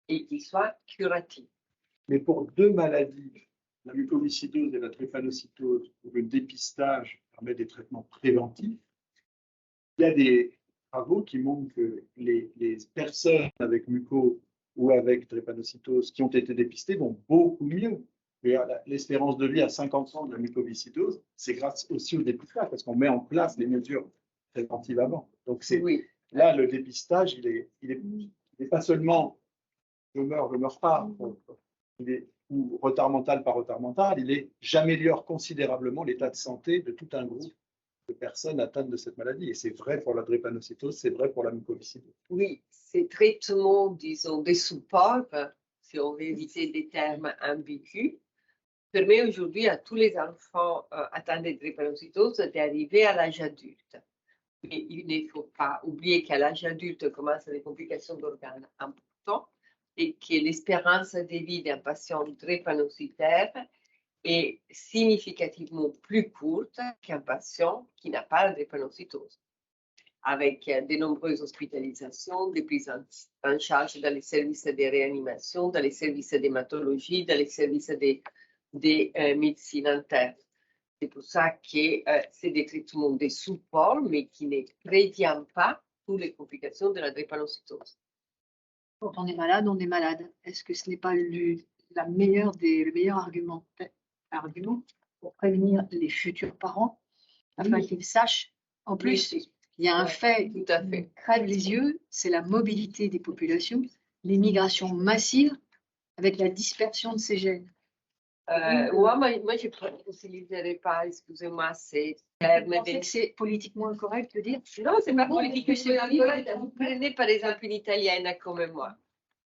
et qui soient curatifs. Mais pour deux maladies, la mucoviscidose et la drépanocytose, où le dépistage permet des traitements préventifs, il y a des travaux qui montrent que les personnes avec muco ou avec drépanocytose qui ont été dépistées vont beaucoup mieux. L'espérance de vie à 50 ans de la mucoviscidose, c'est grâce aussi au dépistage, parce qu'on met en place les mesures préventives avant. Donc Oui. là, le dépistage, il est pas seulement je meurs pas, ou retard mental par retard mental, j'améliore considérablement l'état de santé de tout un groupe de personnes atteintes de cette maladie. Et c'est vrai pour la drépanocytose, c'est vrai pour la mucoviscidose. Oui, ces traitements, disons, des supports, si on veut éviter des termes ambigus, permet aujourd'hui à tous les enfants atteints de drépanocytose d'arriver à l'âge adulte. Mais il ne faut pas oublier qu'à l'âge adulte commencent les complications d'organes importantes et que l'espérance de vie d'un patient drépanocytaire est significativement plus courte qu'un patient qui n'a pas la drépanocytose, avec de nombreuses hospitalisations, des prises en charge dans les services de réanimation, dans les services d'hématologie, dans les services de médecine interne. C'est pour ça que c'est des traitements de support, mais qui ne préviennent pas toutes les complications de la drépanocytose. Quand on est malade, on est malade. Est-ce que ce n'est pas le meilleur argument pour prévenir les futurs parents, afin qu'ils sachent, en plus, Oui. il y a un fait Tout à fait. qui crève les yeux, c'est la mobilité des populations, l'immigration massive avec la dispersion de ces gènes. Moi, je n'utiliserai pas, excusez-moi, ces termes. Vous pensez que c'est politiquement incorrect de dire Non, c'est pas Non, politique. mais c'est Correct. Vous prenez par exemple une italienne comme moi.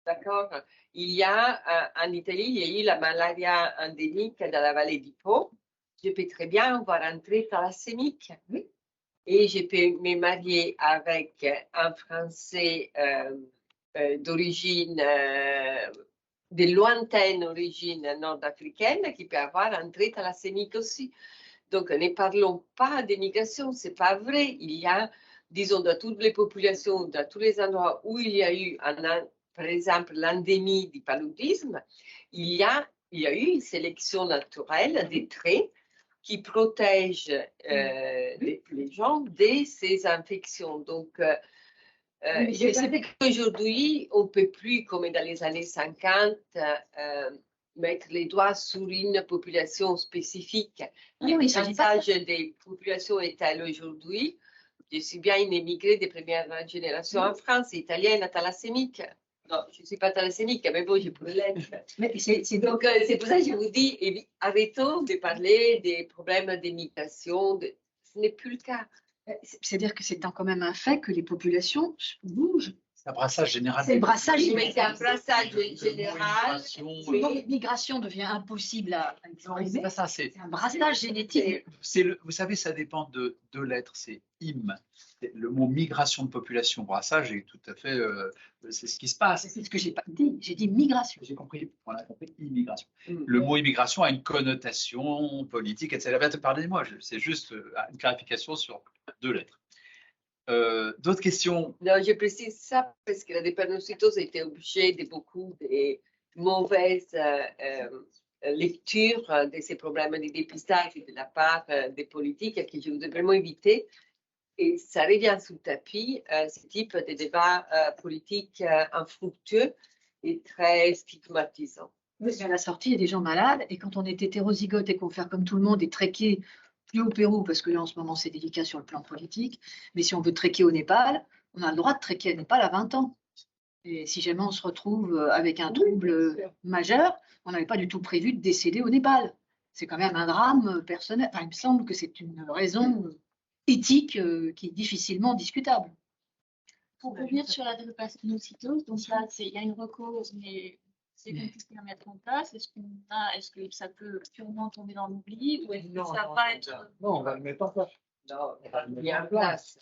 D'accord? Il y a en Italie, il y a eu la malaria endémique dans la vallée du Po. Je peux très bien voir rentrer thalassémique. Oui. Et je peux me marier avec un Français d'origine, de lointaine origine nord-africaine qui peut avoir un trait thalassémique aussi. Donc, ne parlons pas d'immigration, ce n'est pas vrai. Il y a, disons, dans toutes les populations, dans tous les endroits où il y a eu, par exemple, l'endémie du paludisme, il y a eu une sélection naturelle des traits qui protègent les gens de ces infections. Donc, je sais qu'aujourd'hui, on ne peut plus, comme dans les années 50, mettre les doigts sur une population spécifique. Le pourcentage des populations est tel aujourd'hui. Je suis bien une émigrée de première génération en France, italienne, thalassémique. Non, je ne suis pas thalassémique, mais bon, je pourrais l'être. Donc, c'est pour ça que je vous dis, arrêtons de parler des problèmes d'immigration. Ce n'est plus le cas. C'est-à-dire que c'est quand même un fait que les populations bougent. C'est un brassage général. C'est le brassage Mais c'est un brassage général. L'immigration devient impossible à exprimer. C'est pas ça, c'est un brassage génétique. Vous savez, ça dépend de deux lettres. C'est im. Le mot migration de population, brassage, est tout à fait. C'est ce qui se passe. C'est ce que j'ai pas dit. J'ai dit migration. J'ai compris. On a compris immigration. Le mot immigration a une connotation politique, etc. Pardonnez-moi, c'est juste une clarification sur deux lettres. D'autres questions? Non, je précise ça parce que la drépanocytose a été objet de beaucoup de mauvaises lectures de ces problèmes de dépistage de la part des politiques que je voudrais vraiment éviter. Et ça revient sous le tapis, ce type de débat politique infructueux et très stigmatisant. Oui, mais à la sortie, il y a des gens malades, et quand on est hétérozygote et qu'on fait comme tout le monde et trekker plus au Pérou, parce que là en ce moment c'est délicat sur le plan politique, mais si on veut trekker au Népal, on a le droit de trekker au Népal à 20 ans. Et si jamais on se retrouve avec un trouble majeur, on n'avait pas du tout prévu de décéder au Népal. C'est quand même un drame personnel. Enfin, il me semble que c'est une raison éthique qui est difficilement discutable. Pour revenir sur la drépanocytose, donc là, il y a une recours, mais c'est compliqué à mettre en place. Est-ce que ça peut purement tomber dans l'oubli ou est-ce que ça va être... Non, on va le mettre en place. Non, il y a en place.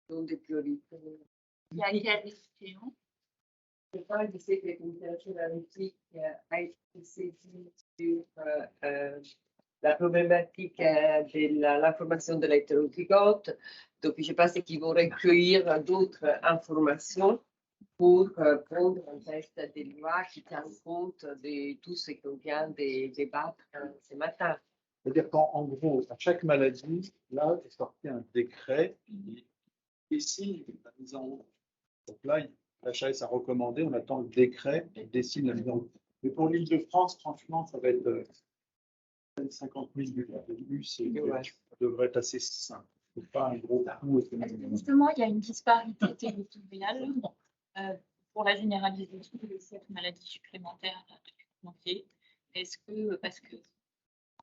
Donc, des priorités. Il y a quelle question? Je parle de cette comité analytique a été saisie sur la problématique de l'information de l'hétérozygote. Donc, je pense qu'ils vont recueillir d'autres informations pour prendre un texte de loi qui tient compte de tout ce qu'on vient de débattre ce matin. C'est-à-dire qu'en gros, à chaque maladie, là, est sorti un décret qui dessine la mise en œuvre. Donc là, l'HAS a recommandé, on attend le décret qui dessine la mise en œuvre. Mais pour l'Île-de-France, franchement, ça va être 50 000 début, ça devrait être assez simple. C'est pas un gros coup. Justement, il y a une disparité territoriale pour la généralisation de cette maladie supplémentaire depuis longtemps. Est-ce que, parce que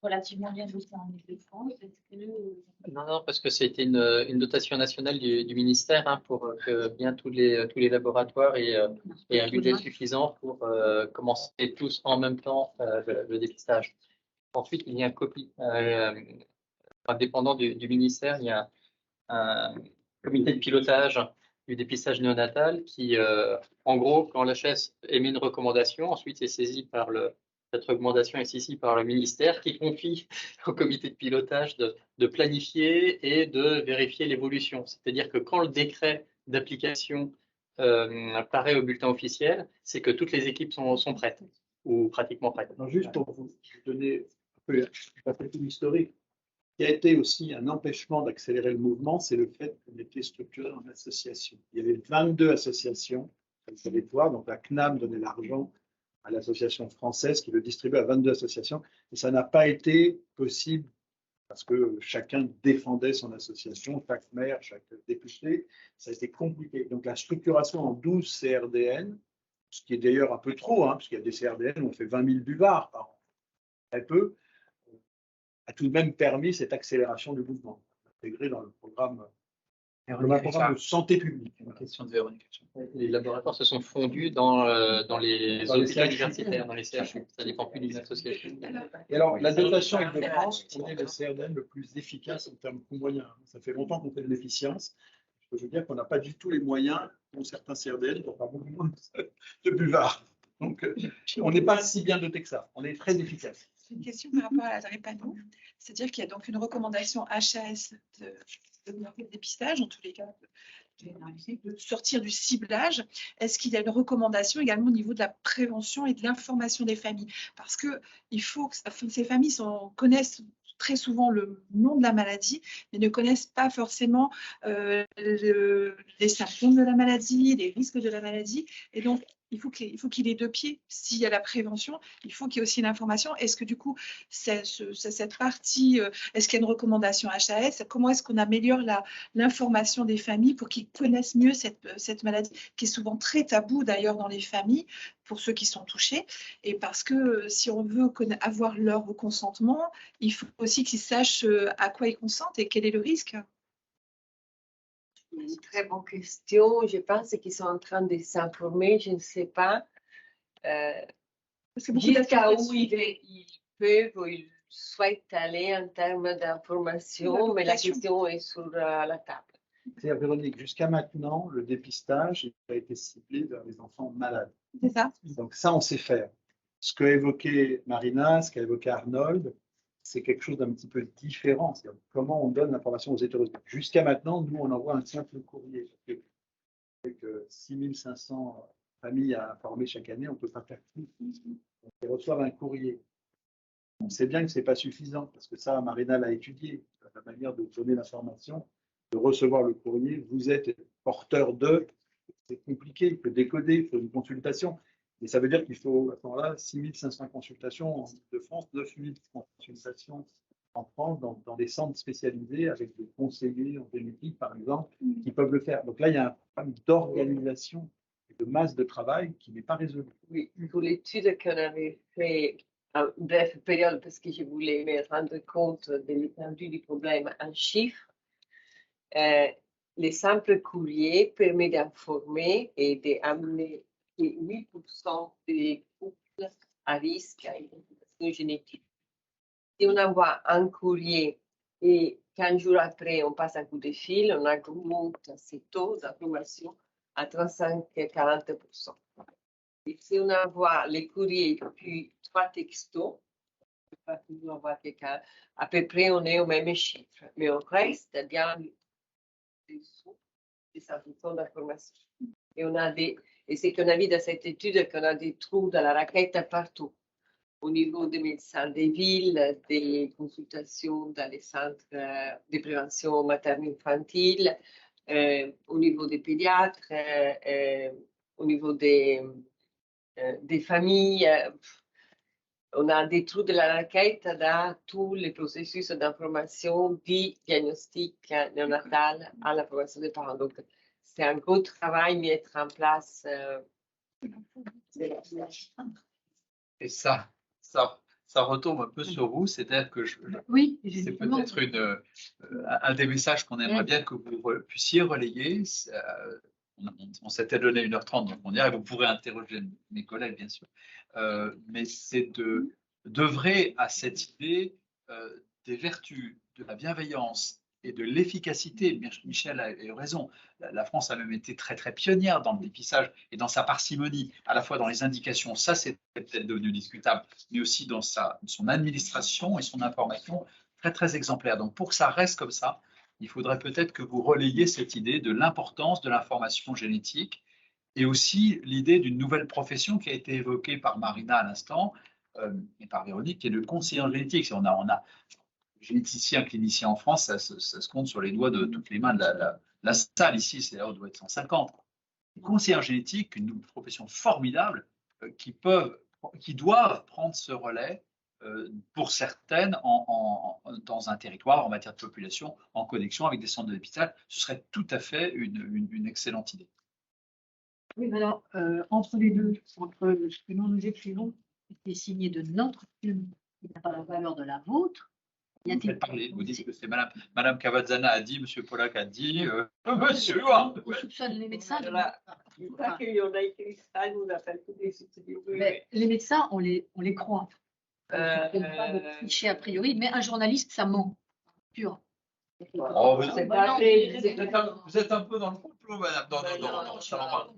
relativement bien doté en Île-de-France, est-ce que... Non, parce que c'était une dotation nationale du ministère pour que bien tous les laboratoires aient un budget suffisant pour commencer tous en même temps le dépistage. Ensuite, il y a un copie, dépendant du ministère, il y a un comité de pilotage du dépistage néonatal qui, en gros, quand l'HS émet une recommandation, ensuite est saisi par cette recommandation est saisie par le ministère qui confie au comité de pilotage de planifier et de vérifier l'évolution. C'est-à-dire que quand le décret d'application apparaît au bulletin officiel, c'est que toutes les équipes sont prêtes ou pratiquement prêtes. Alors, juste pour vous donner un peu l'historique, qui a été aussi un empêchement d'accélérer le mouvement, c'est le fait qu'on était structuré en association. Il y avait 22 associations, vous savez voir, donc la CNAM donnait l'argent à l'association française qui le distribuait à 22 associations, et ça n'a pas été possible parce que chacun défendait son association, chaque maire, chaque député, ça a été compliqué. Donc la structuration en 12 CRDN, ce qui est d'ailleurs un peu trop, parce qu'il y a des CRDN où on fait 20 000 buvards par an, très peu, a tout de même permis cette accélération du mouvement, intégré dans le programme de santé publique. Une question de Véronique. Les laboratoires se sont fondus dans les hôpitaux universitaires, dans les CHU. Ça dépend plus d'une association. Et alors, la dotation Île-de-France, on est le CRDN le plus efficace en termes de moyens. Ça fait longtemps qu'on fait de l'efficience. Je veux dire qu'on n'a pas du tout les moyens pour certains CRDN pour avoir beaucoup moins de buvards. Donc, on n'est pas si bien doté que ça. On est très efficace. Une question par rapport à la drépano, c'est-à-dire qu'il y a donc une recommandation HAS de dépistage, en tous les cas, de sortir du ciblage. Est-ce qu'il y a une recommandation également au niveau de la prévention et de l'information des familles? Parce que il faut que ces familles connaissent très souvent le nom de la maladie, mais ne connaissent pas forcément les symptômes de la maladie, les risques de la maladie. Et donc, il faut qu'il ait deux pieds. S'il y a la prévention, il faut qu'il y ait aussi l'information. Est-ce que du coup, cette partie, est-ce qu'il y a une recommandation HAS? Comment est-ce qu'on améliore l'information des familles pour qu'ils connaissent mieux cette maladie, qui est souvent très taboue d'ailleurs dans les familles, pour ceux qui sont touchés? Et parce que si on veut avoir leur consentement, il faut aussi qu'ils sachent à quoi ils consentent et quel est le risque. Une très bonne question. Je pense qu'ils sont en train de s'informer, je ne sais pas jusqu'à où ils peuvent ou ils souhaitent aller en termes d'information, mais la question est sur la table. C'est-à-dire, Véronique, jusqu'à maintenant, le dépistage a été ciblé vers les enfants malades. C'est ça. Donc ça, on sait faire. Ce qu'a évoqué Marina, ce qu'a évoqué Arnold, c'est quelque chose d'un petit peu différent. C'est comment on donne l'information aux hétérozygotes. Jusqu'à maintenant, nous, on envoie un simple courrier. Avec 6500 familles à informer chaque année, on ne peut pas faire plus. Ils reçoivent un courrier. On sait bien que ce n'est pas suffisant, parce que ça, Marina l'a étudié, la manière de donner l'information, de recevoir le courrier. Vous êtes porteur de, c'est compliqué, il faut décoder, il faut une consultation. Et ça veut dire qu'il faut, à ce moment-là, 6500 consultations en France, 9000 consultations en France, dans des centres spécialisés, avec des conseillers en génétique, par exemple, qui peuvent le faire. Donc là, il y a un problème d'organisation et de masse de travail qui n'est pas résolu. Oui, pour l'étude qu'on avait fait en brève période, parce que je voulais me rendre compte de l'étendue du problème en chiffres, les simples courriers permettent d'informer et d'amener 8% des couples à risque à une infection génétique. Si on envoie un courrier et 15 jours après, on passe un coup de fil, on augmente ces taux d'information à 35-40%. Et si on envoie les courriers puis 3 textos, pas toujours envoyer quelqu'un, à peu près on est au même chiffre, mais on reste bien dessous des 100% d'information. Et on a et c'est qu'on a vu dans cette étude qu'on a des trous dans la raquette partout. Au niveau des médecins des villes, des consultations dans les centres de prévention materno-infantile, au niveau des pédiatres, au niveau des familles. On a des trous de la raquette dans tous les processus d'information du diagnostic néonatal à la formation des parents. Donc, c'est un gros travail mettre en place. Et ça retombe un peu sur vous, c'est-à-dire que Oui, c'est peut-être un des messages qu'on aimerait bien que vous puissiez relayer. On s'était donné 1h30, donc on y arrive. Vous pourrez interroger mes collègues, bien sûr. Mais c'est d'œuvrer à cette idée des vertus, de la bienveillance et de l'efficacité. Michel a eu raison. La France a même été très, très pionnière dans le dépistage et dans sa parcimonie, à la fois dans les indications, ça c'est peut-être devenu discutable, mais aussi dans son administration et son information, très, très exemplaire. Donc pour que ça reste comme ça, il faudrait peut-être que vous relayiez cette idée de l'importance de l'information génétique et aussi l'idée d'une nouvelle profession qui a été évoquée par Marina à l'instant et par Véronique, qui est le conseiller en génétique. On a généticien, clinicien en France, ça se compte sur les doigts de toutes les mains de la salle ici, c'est là où on doit être 150. Les conseillers en génétique, une profession formidable, qui doivent prendre ce relais pour certaines dans un territoire en matière de population, en connexion avec des centres de dépistage. Ce serait tout à fait une excellente idée. Oui, alors, entre les deux, entre ce que nous écrivons, qui est signé de notre plume, qui n'a pas la valeur de la vôtre, vous faites parler, vous dites que c'est Madame Cavazzana a dit, Monsieur Pollack a dit, Monsieur Loin. On soupçonne les médecins. Les médecins, on les croit. On ne pas de tricher a priori, mais un journaliste, ça ment. Pur. Oh, vous êtes un peu dans le complot, madame.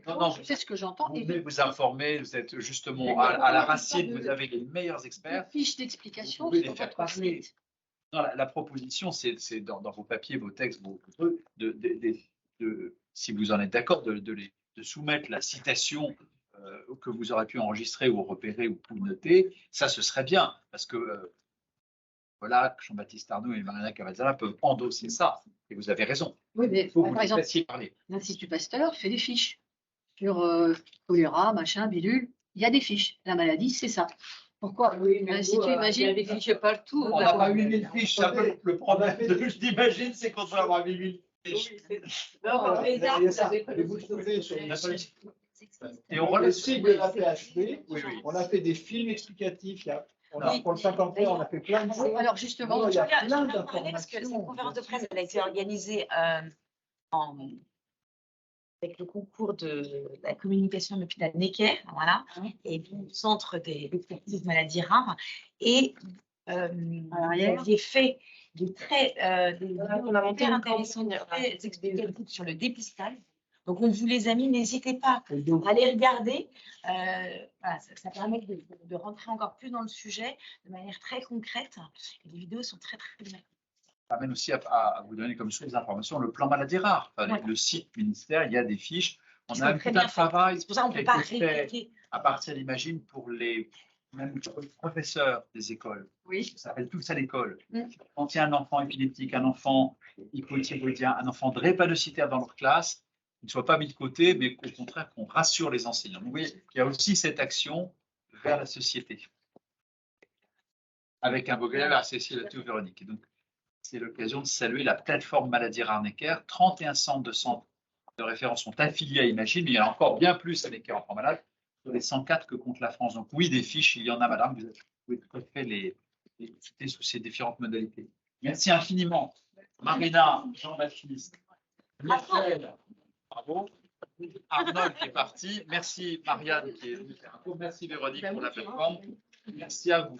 Non, c'est ce que j'entends. Vous venez vous informer, vous êtes justement à la racine, vous avez les meilleurs experts. Fiche d'explication. Vous pouvez les faire passer. Non, la proposition, c'est dans vos papiers, vos textes, si vous en êtes d'accord, de soumettre la citation que vous aurez pu enregistrer ou repérer ou noter. Ça, ce serait bien, parce que voilà, Jean-Baptiste Arnaud et Marina Cavazzana peuvent endosser ça. Et vous avez raison. Oui, mais par exemple, l'Institut Pasteur fait des fiches sur choléra, machin, bidule. Il y a des fiches. La maladie, c'est ça. Pourquoi l'Institut imagine il y a des fiches partout. On n'a pas 8000 fiches. Le problème, j'imagine, c'est qu'on doit avoir 8000 fiches. Non, vous trouvez sur et on le site de la PHP, on a fait des films explicatifs. Pour le 53, on a fait plein de choses. Alors justement, il y a plein d'informations. Parce que cette conférence de presse elle a été organisée avec le concours de la communication de l'hôpital Necker, voilà, et du centre des maladies rares. Et vous aviez fait des très intéressants, très explicatifs sur le dépistage. Donc, on vous les a mis, n'hésitez pas à les regarder. Voilà, ça permet de rentrer encore plus dans le sujet de manière très concrète. Et les vidéos sont très, très bien. Ça amène aussi à vous donner comme source d'information le plan maladie rare. Enfin, Ouais. le site ministère, il y a des fiches. On Ils a sont tout très un bien faits. travail C'est pour ça qu'on ne qui peut a pas été fait répéter. à partir d'Imagine pour les même professeurs des écoles. Oui. Ça s'appelle tous à l'école. Mm. Quand il y a un enfant épileptique, un enfant hypothyroïdien, un enfant drépanocytaire dans leur classe, qu'ils ne soient pas mis de côté, mais qu'au contraire, qu'on rassure les enseignants. Donc, vous voyez, il y a aussi cette action vers la société, avec un vocabulaire accessible à tout, Véronique. Et donc, c'est l'occasion de saluer la plateforme Maladie Rare Necker. 31 centres de référence sont affiliés à Imagine, mais il y en a encore bien plus à Necker Enfants Malades, sur les 104 que compte la France. Donc oui, des fiches, il y en a, madame, vous pouvez tout à fait les citer sous ces différentes modalités. Merci infiniment. Marina, Jean-Baptiste, Michel, bravo. Arnold qui est parti. Merci Marianne qui est venue faire un tour. Merci Véronique pour la plateforme. Merci à vous.